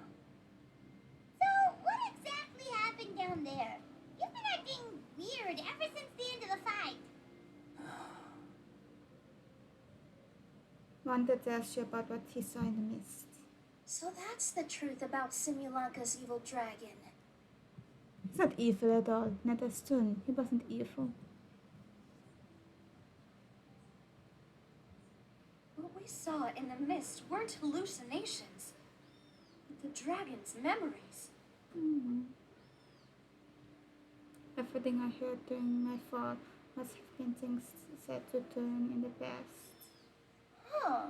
Speaker 2: So, what exactly happened down there? You've been acting weird ever since the end of the fight.
Speaker 1: wanted to ask you about what he saw in the mist.
Speaker 6: So that's the truth about Simulanka's evil dragon.
Speaker 1: He's not evil at all. Not a stone. He wasn't evil.
Speaker 6: What we saw in the mist weren't hallucinations, but the dragon's memories.
Speaker 1: Everything I heard during my fall must have been things said to turn in the past.
Speaker 6: Huh.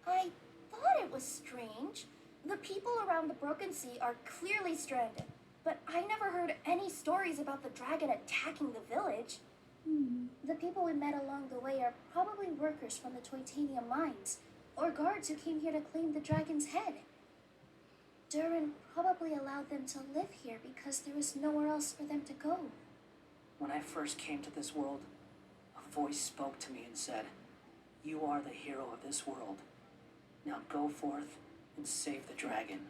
Speaker 6: I thought it was strange. The people around the Broken Sea are clearly stranded, but I never heard any stories about the dragon attacking the village. The people we met along the way are probably workers from the Toitanium mines, or guards who came here to claim the dragon's head. Durin probably allowed them to live here because there was nowhere else for them to go.
Speaker 12: When I first came to this world, a voice spoke to me and said, "You are the hero of this world. Now go forth and save the dragon."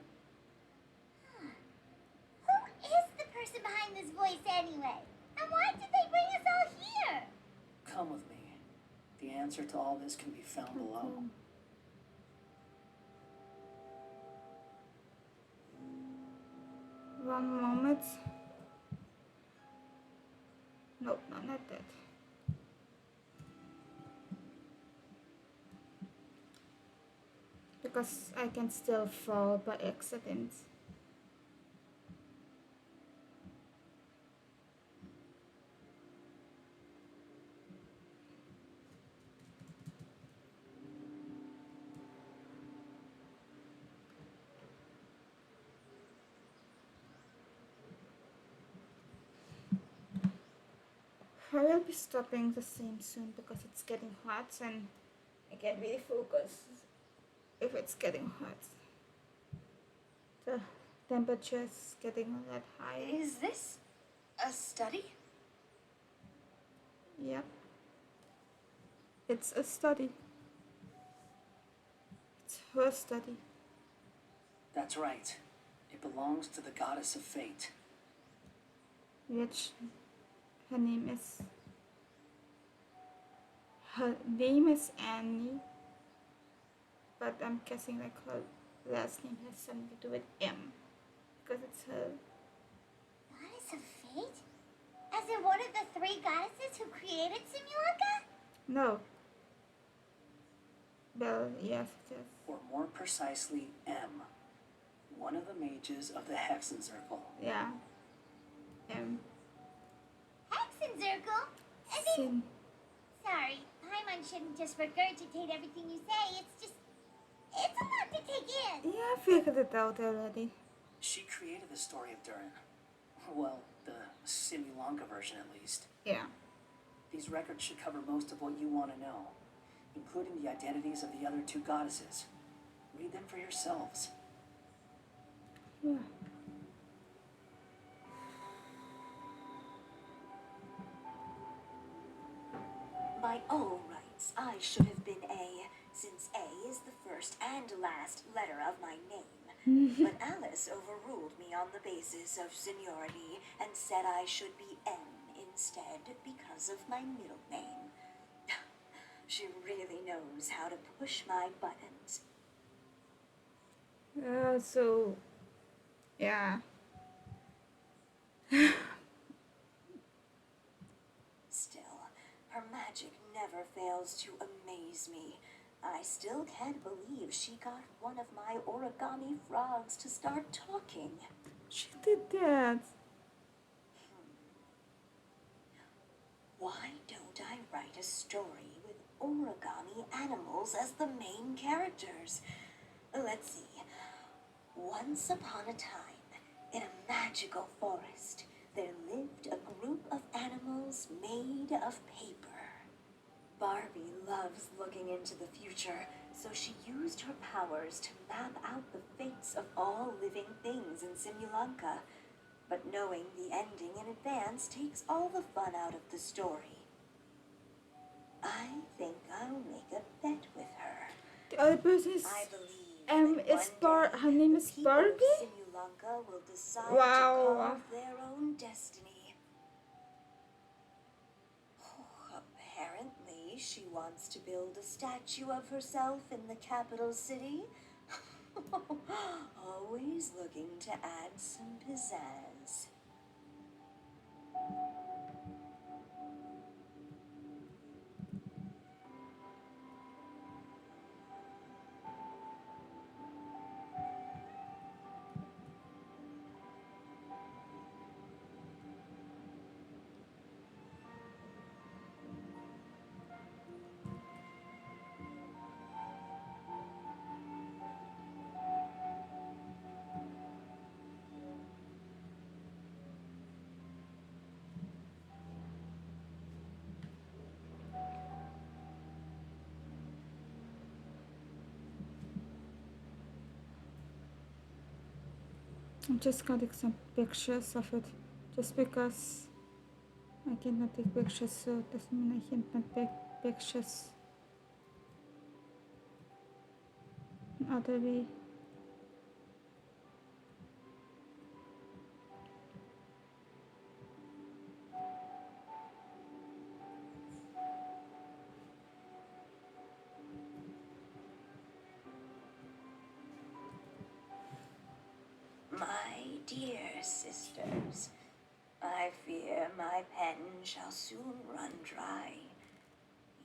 Speaker 2: Who is the person behind this voice anyway? And why did they bring us all here?
Speaker 12: Come with me. The answer to all this can be found below.
Speaker 1: 嗯
Speaker 2: Oh,
Speaker 1: one moment. Nope, no, not that. Because I can still fall by accident. I will be stopping the stream soon because it's getting hot and I can't really focus if it's getting hot. The temperature is getting a lot high.
Speaker 6: Is this a study?
Speaker 1: Yep. It's a study. It's her study.
Speaker 12: That's right. It belongs to the goddess of fate.
Speaker 1: Which her name is Annie. But I'm guessing like her last name has something to do with M. Because it's her.
Speaker 2: Goddess of fate? As in one of the three goddesses who created Simulacra?
Speaker 1: No. Well, yes, it is.
Speaker 12: Or more precisely, M. One of the mages of the Hexen Circle.
Speaker 1: Yeah. M.
Speaker 2: Hexenzirkel?
Speaker 1: Sin.
Speaker 2: Sorry, Paimon shouldn't just regurgitate everything you say. It's a lot to take in.
Speaker 1: Yeah, I figured it out already.
Speaker 12: She created the story of Durin. Well, the Simulanka version at least.
Speaker 1: Yeah.
Speaker 12: These records should cover most of what you want to know, including the identities of the other two goddesses. Read them for yourselves.
Speaker 1: Yeah.
Speaker 10: By all rights, I should have been A, since A is the first and last letter of my name. But Alice overruled me on the basis of seniority and said I should be M instead because of my middle name. She really knows how to push my buttons.
Speaker 1: So, yeah.
Speaker 10: Still, her magic never fails to amaze me. I still can't believe she got one of my origami frogs to start talking.
Speaker 1: She did that.
Speaker 10: Why don't I write a story with origami animals as the main characters? Let's see. Once upon a time, in a magical forest, there lived a group of animals made of paper. Barbie loves looking into the future, so she used her powers to map out the fates of all living things in Simulanka. But knowing the ending in advance takes all the fun out of the story. I think I'll make a bet with her.
Speaker 1: The other person is
Speaker 10: I believe
Speaker 1: her name is Barbie?
Speaker 10: Simulanka will decide
Speaker 1: Wow.
Speaker 10: to carve their own destiny. Apparently, she wants to build a statue of herself in the capital city. Always looking to add some pizzazz.
Speaker 1: I'm just getting some pictures of it. Just because I cannot take pictures, so it doesn't mean I cannot take pictures other way.
Speaker 10: My dear sister. my pen shall soon run dry.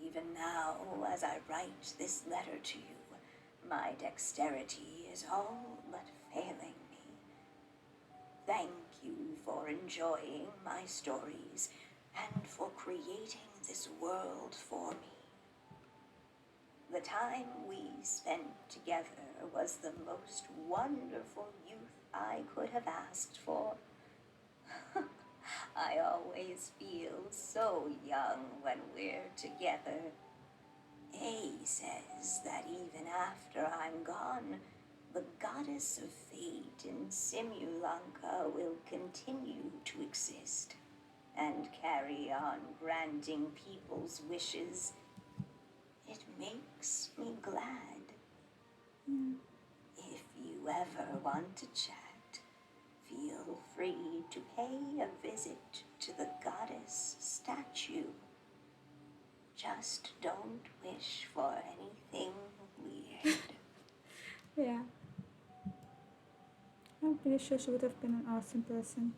Speaker 10: Even now, as I write this letter to you, my dexterity is all but failing me. Thank you for enjoying my stories and for creating this world for me. The time we spent together was the most wonderful youth I could have asked for. I always feel so young when we're together. A says that even after I'm gone, the goddess of fate in Simulanka will continue to exist and carry on granting people's wishes. It makes me glad. If you ever want to chat, feel free to pay a visit to the goddess statue. Just don't wish for anything weird.
Speaker 1: Yeah. I'm pretty sure she would have been an awesome person.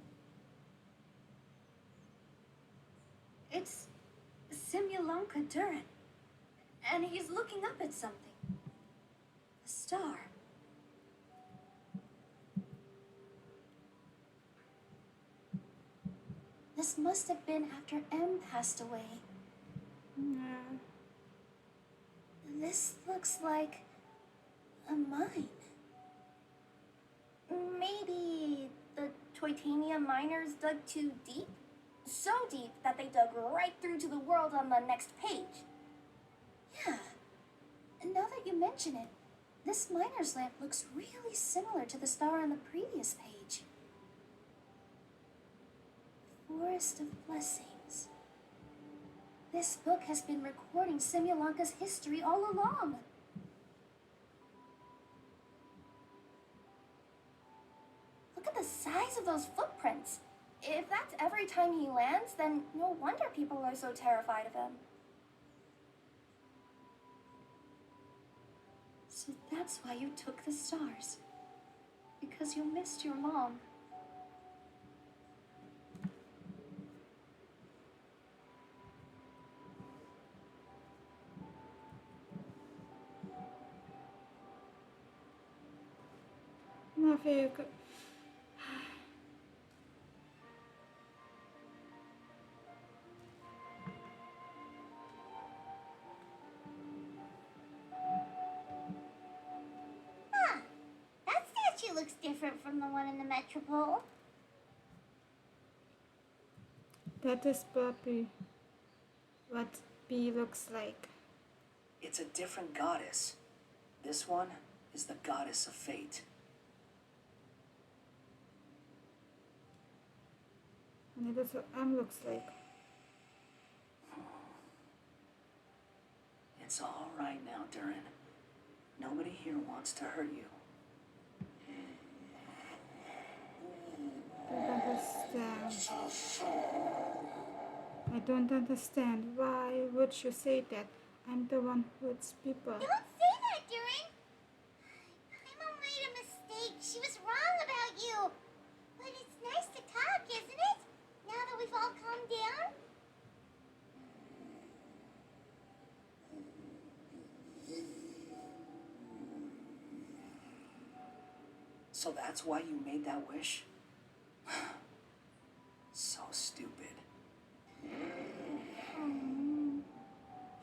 Speaker 6: It's Simulanka Durin. And he's looking up at something. A star. This must have been after M passed away.
Speaker 1: Yeah.
Speaker 6: This looks like a mine. Maybe the Toitania miners dug too deep? So deep that they dug right through to the world on the next page. Yeah. And now that you mention it, this miner's lamp looks really similar to the star on the previous page. Forest of Blessings. This book has been recording Simulanka's history all along. Look at the size of those footprints. If that's every time he lands, then no wonder people are so terrified of him. So that's why you took the stars. Because you missed your mom.
Speaker 1: No, very good.
Speaker 2: Huh. That statue looks different from the one in the Metropole.
Speaker 1: That is probably what B looks like.
Speaker 12: It's a different goddess. This one is the goddess of fate.
Speaker 1: And it is what M looks like.
Speaker 12: It's all right now, Durin. Nobody here wants to hurt you.
Speaker 1: I don't understand. Why would you say that? I'm the one who hurts people.
Speaker 2: Don't say that, Durin. Paimon made a mistake. She was wrong about you. But it's nice to talk, isn't it? Now that we've all calmed down?
Speaker 12: So that's why you made that wish? So stupid.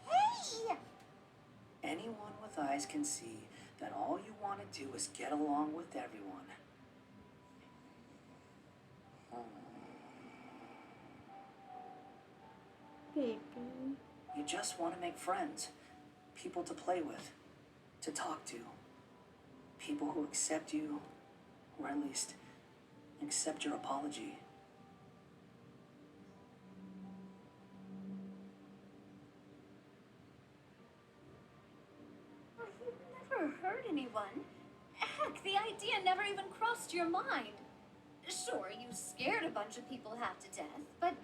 Speaker 2: Hey!
Speaker 12: Anyone with eyes can see that all you want to do is get along with everyone.
Speaker 1: Baby.
Speaker 12: You just want to make friends, people to play with, to talk to, people who accept you, or at least accept your apology.
Speaker 6: You've never hurt anyone. Heck, the idea never even crossed your mind. Sure, you scared a bunch of people half to death, but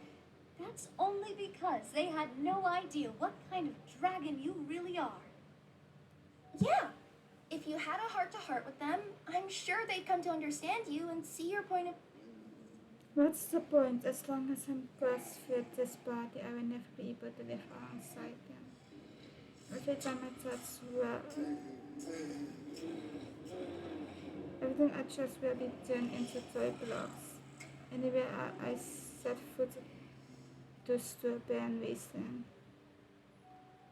Speaker 6: that's only because they had no idea what kind of dragon you really are. Yeah, if you had a heart-to-heart with them, I'm sure they'd come to understand you and see your point of...
Speaker 1: What's the point? As long as I'm cursed with this body, I will never be able to live alongside them. Every time I touch, well, everything I touch will be turned into toy blocks. Anywhere I set foot to strawberry wasteland.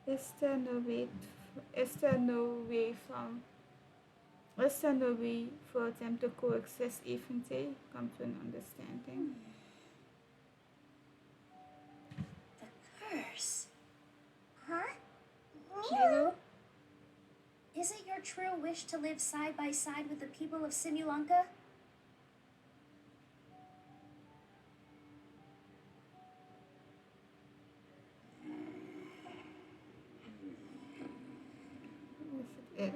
Speaker 1: Is there no way? Is there no way from? Is there no way for them to coexist even they come to an understanding?
Speaker 6: The curse.
Speaker 2: Huh?
Speaker 1: Miru?
Speaker 6: Is it your true wish to live side by side with the people of Simulanka?
Speaker 1: Yes, it is.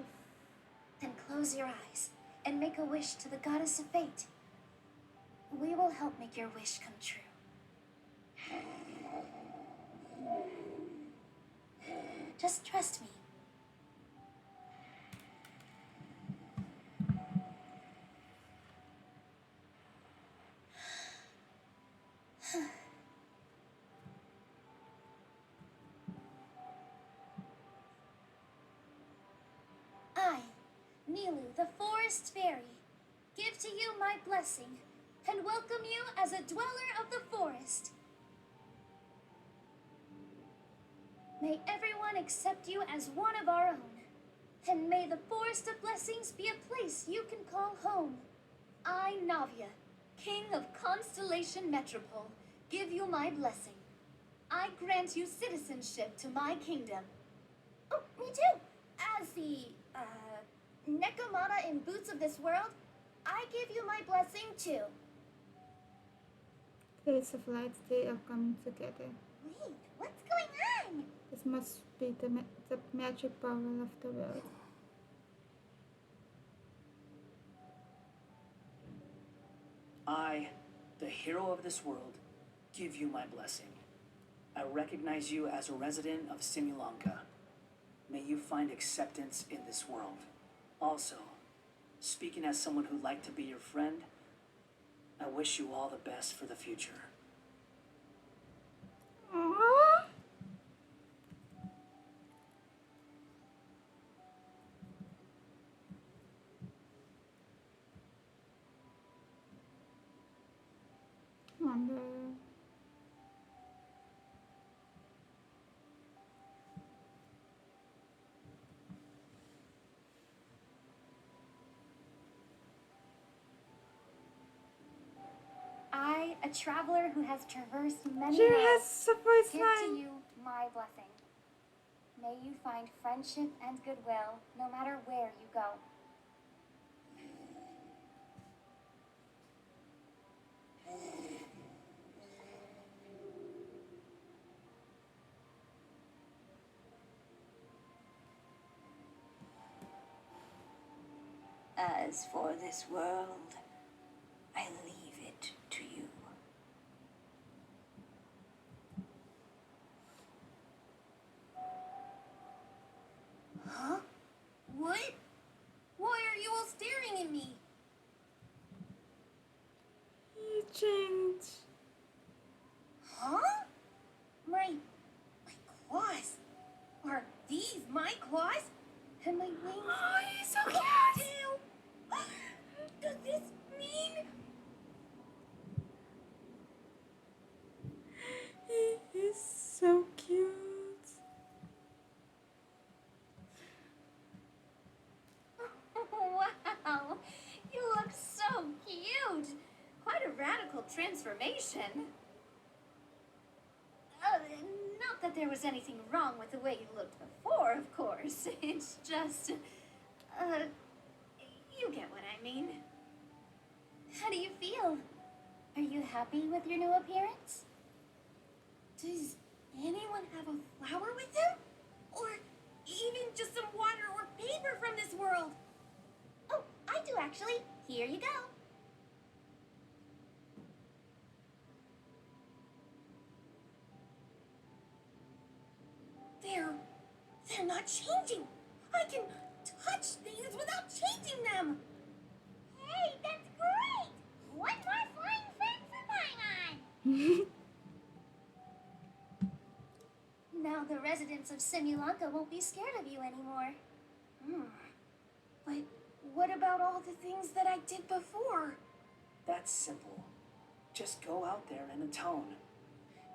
Speaker 6: Then close your eyes and make a wish to the goddess of fate. We will help make your wish come true. Just trust me. I, Nilu, the forest fairy, give to you my blessing and welcome you as a dweller of the forest. May everyone accept you as one of our own, and may the Forest of Blessings be a place you can call home. I, Navia, King of Constellation Metropole, give you my blessing. I grant you citizenship to my kingdom. Oh, me too! As the, Nekomata in boots of this world, I give you my blessing too.
Speaker 1: Days of light, they are coming together.
Speaker 2: Wait, what's going on?
Speaker 1: This must be the magic power of the world.
Speaker 12: I, the hero of this world, give you my blessing. I recognize you as a resident of Simulanka. May you find acceptance in this world. Also, speaking as someone who'd like to be your friend, I wish you all the best for the future.
Speaker 1: Aww. Wonder.
Speaker 6: I, a traveler who has traversed many
Speaker 1: She
Speaker 6: worlds,
Speaker 1: has a voice
Speaker 6: give
Speaker 1: line.
Speaker 6: to you my blessing. May you find friendship and goodwill no matter where you go.
Speaker 10: As for this world, I leave it to you.
Speaker 6: Huh? What? Why are you all staring at me?
Speaker 1: You changed.
Speaker 6: Huh? My claws. Are these my claws? And my wings?
Speaker 1: Oh, he's so cute.
Speaker 6: Tail? Does this mean?
Speaker 1: He is so cute.
Speaker 6: Wow, you look so cute. Quite a radical transformation. Not that there was anything wrong with the way you looked before, of course. It's just, you get what I mean. How do you feel? Are you happy with your new appearance? Does anyone have a flower with them? Or even just some water or paper from this world? Oh, I do actually. Here you go. They're not changing. I can touch things without changing them.
Speaker 2: Hey, that's great! One more flying friend for
Speaker 6: Now the residents of Simulanka won't be scared of you anymore. But what about all the things that I did before?
Speaker 12: That's simple. Just go out there and atone.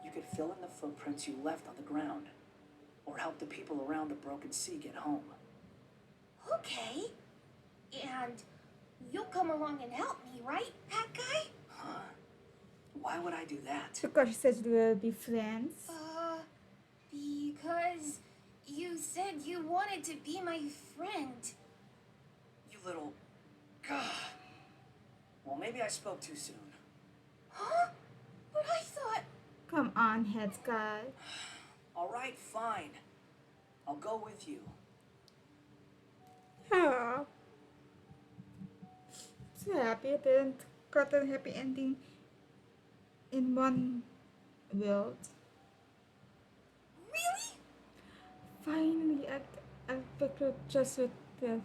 Speaker 12: You could fill in the footprints you left on the ground, or help the people around the broken sea get home.
Speaker 6: Okay. And you'll come along and help me, right, Hat Guy?
Speaker 12: Huh? Why would I do that?
Speaker 1: Because she said we will be friends.
Speaker 6: Because you said you wanted to be my friend.
Speaker 12: You little... Well, maybe I spoke too soon.
Speaker 6: Huh? But I thought...
Speaker 1: Come on, head guy.
Speaker 12: Alright, fine. I'll go with you.
Speaker 1: Yeah. So happy I didn't got a happy ending in one world.
Speaker 6: Really?
Speaker 1: Finally, I picked up just with the.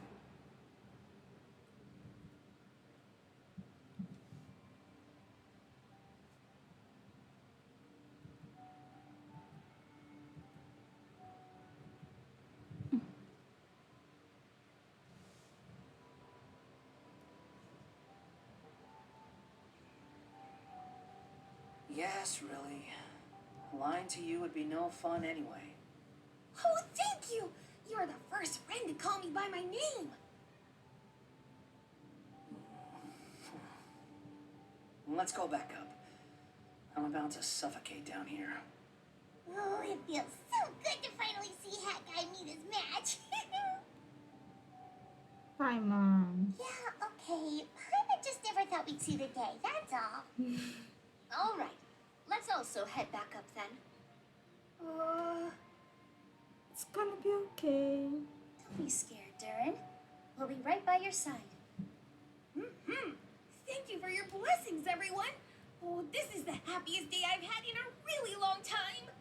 Speaker 12: Yes, really. Lying to you would be no fun anyway.
Speaker 6: Oh, thank you! You're the first friend to call me by my name.
Speaker 12: Let's go back up. I'm about to suffocate down here.
Speaker 2: Oh, it feels so good to finally see Hat Guy meet his match.
Speaker 1: Hi, Mom.
Speaker 2: Yeah, okay. Paimon just never thought we'd see the day, that's all.
Speaker 6: All right. Let's also head back up then.
Speaker 1: It's gonna be okay.
Speaker 6: Don't be scared, Durin. We'll be right by your side. Thank you for your blessings, everyone. Oh, this is the happiest day I've had in a really long time.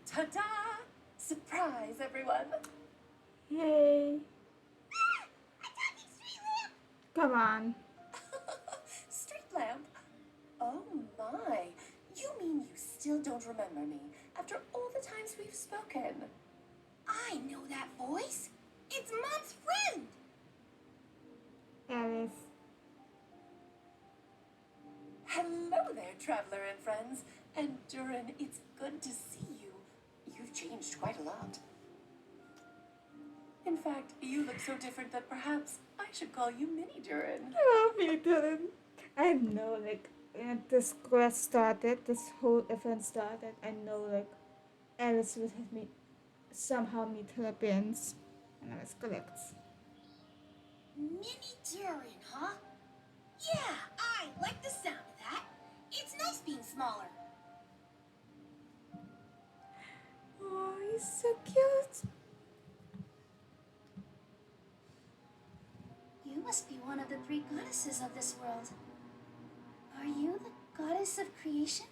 Speaker 6: Ta-da! Surprise, everyone.
Speaker 1: Yay.
Speaker 2: A talking street lamp!
Speaker 1: Come on.
Speaker 6: Street lamp? Oh my. You mean you still don't remember me after all the times we've spoken? I know that voice. It's Mom's friend.
Speaker 1: Alice.
Speaker 6: Hello there, traveler and friends. And Durin, it's good to see you. You've changed quite a lot. In fact, you look so different that perhaps I should call you Mini Durin.
Speaker 1: Oh, me too. I know, like, when this quest started, this whole event started, I know, like, Alice would have me somehow meet her parents. And I was correct.
Speaker 6: Mini Durin, huh? Yeah, I like the sound of that. It's nice being smaller.
Speaker 1: Oh, he's so cute.
Speaker 6: You must be one of the three goddesses of this world. Are you the goddess of creation?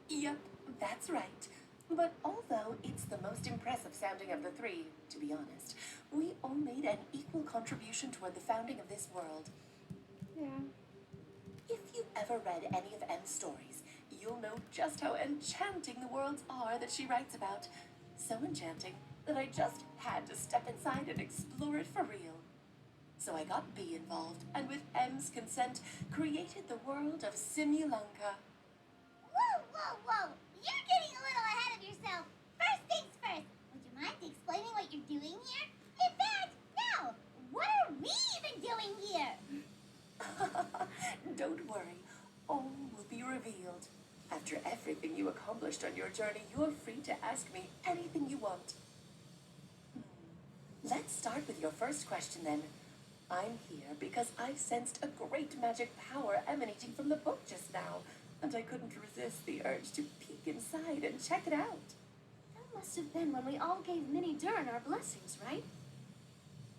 Speaker 6: Yep, that's right. But although it's the most impressive sounding of the three, to be honest, we all made an equal contribution toward the founding of this world.
Speaker 1: Yeah.
Speaker 6: If you've ever read any of M's stories, you'll know just how enchanting the worlds are that she writes about. So enchanting that I just had to step inside and explore it for real. So I got B involved, and with M's consent, created the world of Simulanka.
Speaker 2: Whoa, whoa, whoa! You're getting a little ahead of yourself. First things first, would you mind explaining what you're doing here? In fact, no! What are we even doing here?
Speaker 6: Don't worry, all will be revealed. After everything you accomplished on your journey, you are free to ask me anything you want.
Speaker 14: Let's start with your first question then. I'm here because I sensed a great magic power emanating from the book just now, and I couldn't resist the urge to peek inside and check it out.
Speaker 6: That must have been when we all gave Minnie Durin our blessings, right?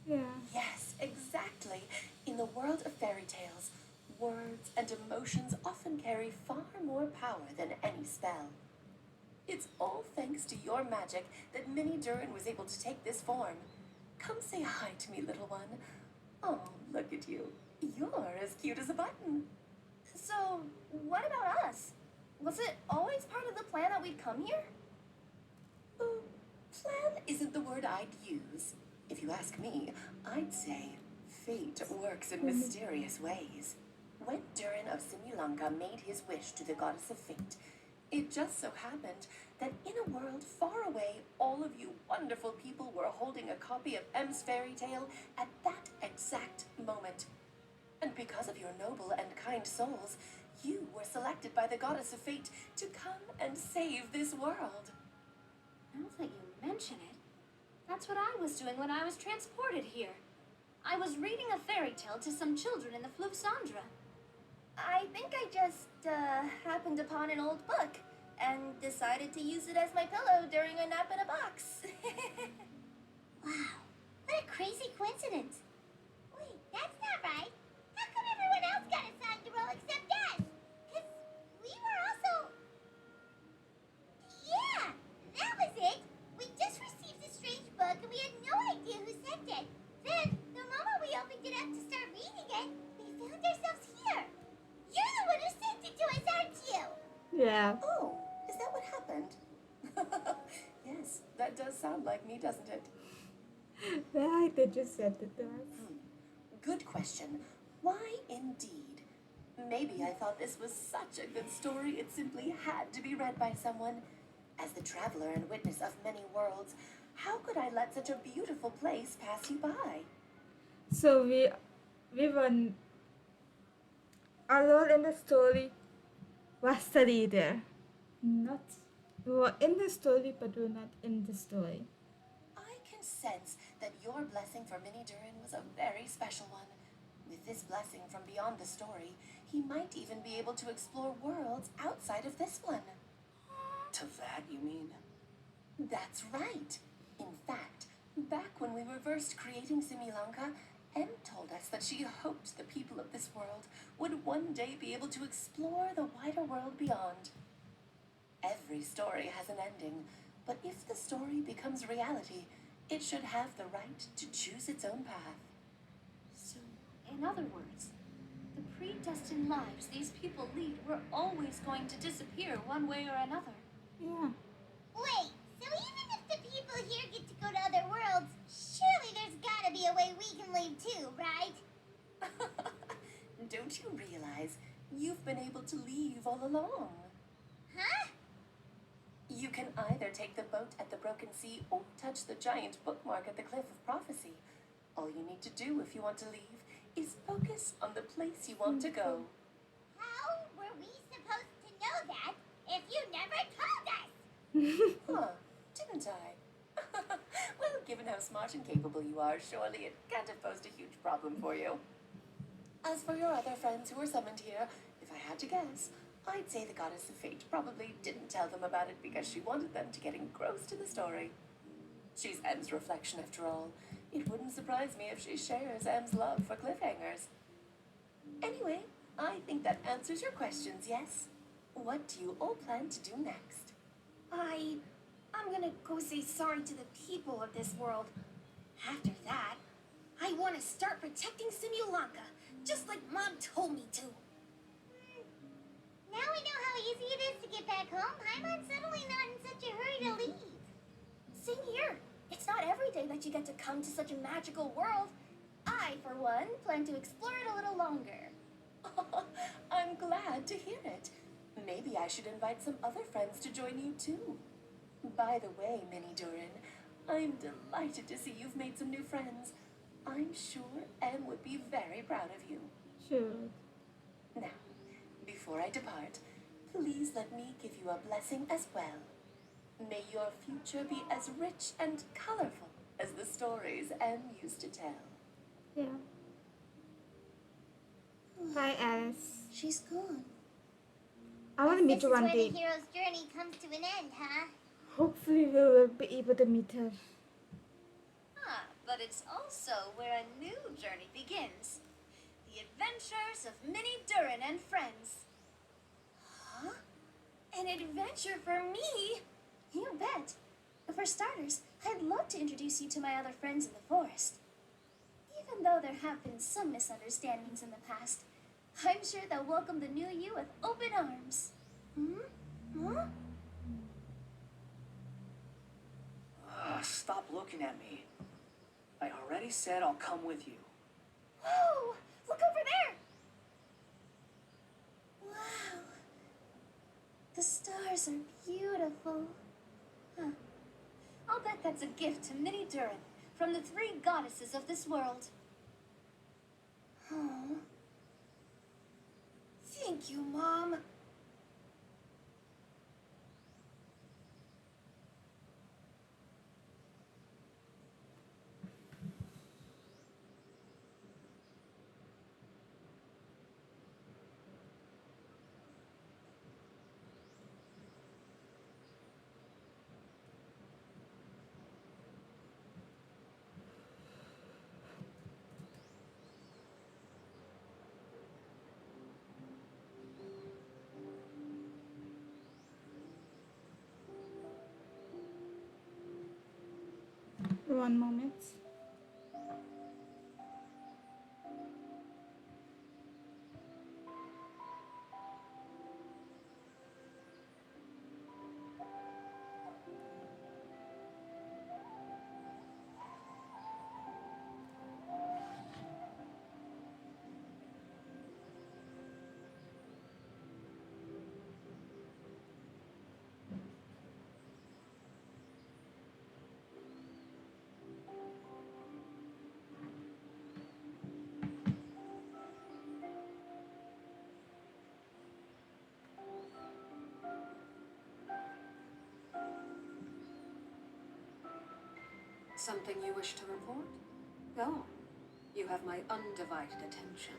Speaker 1: Yeah.
Speaker 14: Yes, exactly. In the world of fairy tales, words and emotions often carry far more power than any spell. It's all thanks to your magic that Minnie Durin was able to take this form. Come say hi to me, little one. Oh, look at you. You're as cute as a button.
Speaker 6: So, what about us? Was it always part of the plan that we'd come here?
Speaker 14: Oh, plan isn't the word I'd use. If you ask me, I'd say fate works in mysterious ways. When Durin of Simulanka made his wish to the goddess of fate, it just so happened that in a world far away, all of you wonderful people were holding a copy of M's fairy tale at that exact moment. And because of your noble and kind souls, you were selected by the goddess of fate to come and save this world.
Speaker 6: Now that you mention it, that's what I was doing when I was transported here. I was reading a fairy tale to some children in the Fleuve Sandra. I think I just happened upon an old book and decided to use it as my pillow during a nap in a box.
Speaker 2: Wow, what a crazy coincidence. Wait, that's not right. How come everyone else got assigned the role except us? Because we were also... Yeah, that was it. We just received a strange book and we had no idea who sent it. Then, the moment we opened it up to start reading it, we found ourselves here. You're the one who sent it to us, aren't you?
Speaker 1: Yeah.
Speaker 14: Oh, is that what happened? Yes, that does sound like me, doesn't it?
Speaker 1: Why did you send it to us?
Speaker 14: Good question. Why indeed? Maybe I thought this was such a good story it simply had to be read by someone. As the traveler and witness of many worlds, how could I let such a beautiful place pass you by?
Speaker 1: So we were our role in the story was the reader. Not we were in the story but we were not in the story.
Speaker 14: I can sense that your blessing for Minnie Durin was a very special one. With this blessing from beyond the story, he might even be able to explore worlds outside of this one.
Speaker 4: To that, you mean?
Speaker 14: That's right. In fact, back when we were first creating Simulanka, Em told us that she hoped the people of this world would one day be able to explore the wider world beyond. Every story has an ending, but if the story becomes reality, it should have the right to choose its own path.
Speaker 6: So, in other words, the predestined lives these people lead were always going to disappear one way or another.
Speaker 1: Yeah.
Speaker 2: Wait, so even if the people here get to go to other worlds, surely there's gotta be a way we can leave too, right?
Speaker 14: Don't you realize you've been able to leave all along?
Speaker 2: Huh?
Speaker 14: You can either take the boat at the Broken Sea or touch the giant bookmark at the Cliff of Prophecy. All you need to do if you want to leave is focus on the place you want to go.
Speaker 2: How were we supposed to know that if you never told us?
Speaker 14: Huh, didn't I? Well, given how smart and capable you are, surely it can't have posed a huge problem for you. As for your other friends who were summoned here, if I had to guess, I'd say the Goddess of Fate probably didn't tell them about it because she wanted them to get engrossed in the story. She's M's reflection after all. It wouldn't surprise me if she shares M's love for cliffhangers. Anyway, I think that answers your questions, yes? What do you all plan to do next?
Speaker 6: I'm gonna go say sorry to the people of this world. After that, I want to start protecting Simulanka, just like Mom told me to.
Speaker 2: Now we know how easy it is to get back home. I'm suddenly not in such a hurry to leave.
Speaker 6: Same here. It's not every day that you get to come to such a magical world. I, for one, plan to explore it a little longer.
Speaker 14: I'm glad to hear it. Maybe I should invite some other friends to join you too. By the way, Minnie Durin, I'm delighted to see you've made some new friends. I'm sure Em would be very proud of you.
Speaker 1: Sure.
Speaker 14: Now, before I depart, please let me give you a blessing as well. May your future be as rich and colorful as the stories Em used to tell.
Speaker 1: Yeah. Bye, Alice.
Speaker 2: She's gone.
Speaker 1: I want to meet
Speaker 2: This
Speaker 1: her
Speaker 2: is
Speaker 1: one
Speaker 2: where
Speaker 1: day.
Speaker 2: the hero's journey comes to an end, huh?
Speaker 1: Hopefully, we will be able to meet her.
Speaker 6: Ah, but it's also where a new journey begins. The adventures of Minnie Durin and friends. Huh? An adventure for me? You bet. For starters, I'd love to introduce you to my other friends in the forest. Even though there have been some misunderstandings in the past, I'm sure they'll welcome the new you with open arms. Hmm? Huh?
Speaker 12: Stop looking at me. I already said I'll come with you.
Speaker 6: Whoa! Look over there! Wow. The stars are beautiful. Huh. I'll bet that's a gift to Minnie Durin from the three goddesses of this world. Oh. Thank you, Mom.
Speaker 1: One moment.
Speaker 13: Something you wish to report? Go. You have my undivided attention.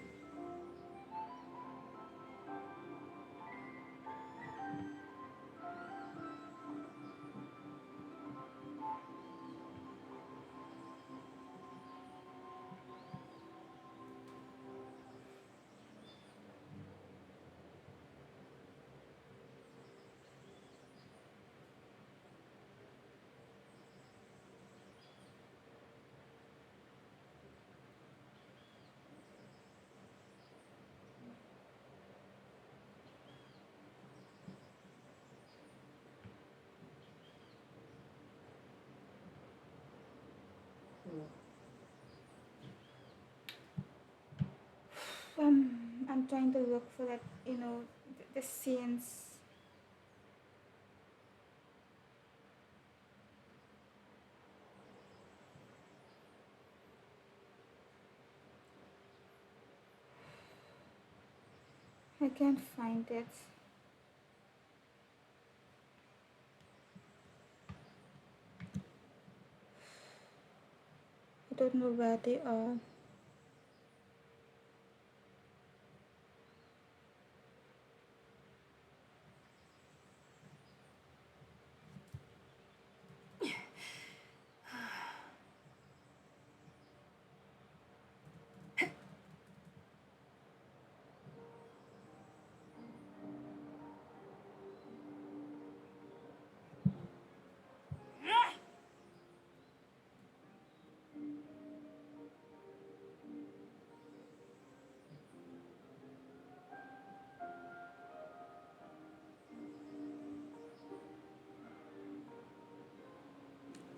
Speaker 1: I'm trying to look for that, the scenes. I can't find it. I don't know where they are.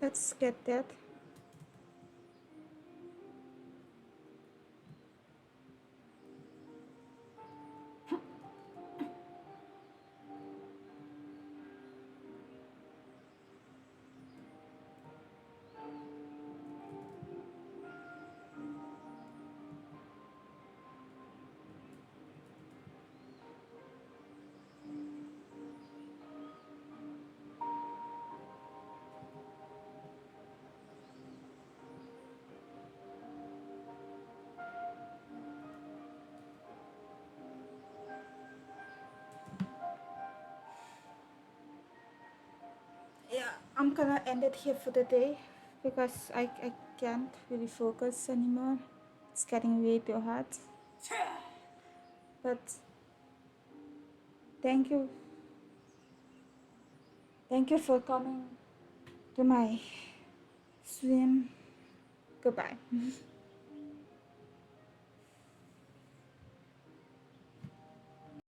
Speaker 1: Let's get that. I'm gonna end it here for the day because I can't really focus anymore. It's getting way too hot. But thank you. Thank you for coming to my stream. Goodbye.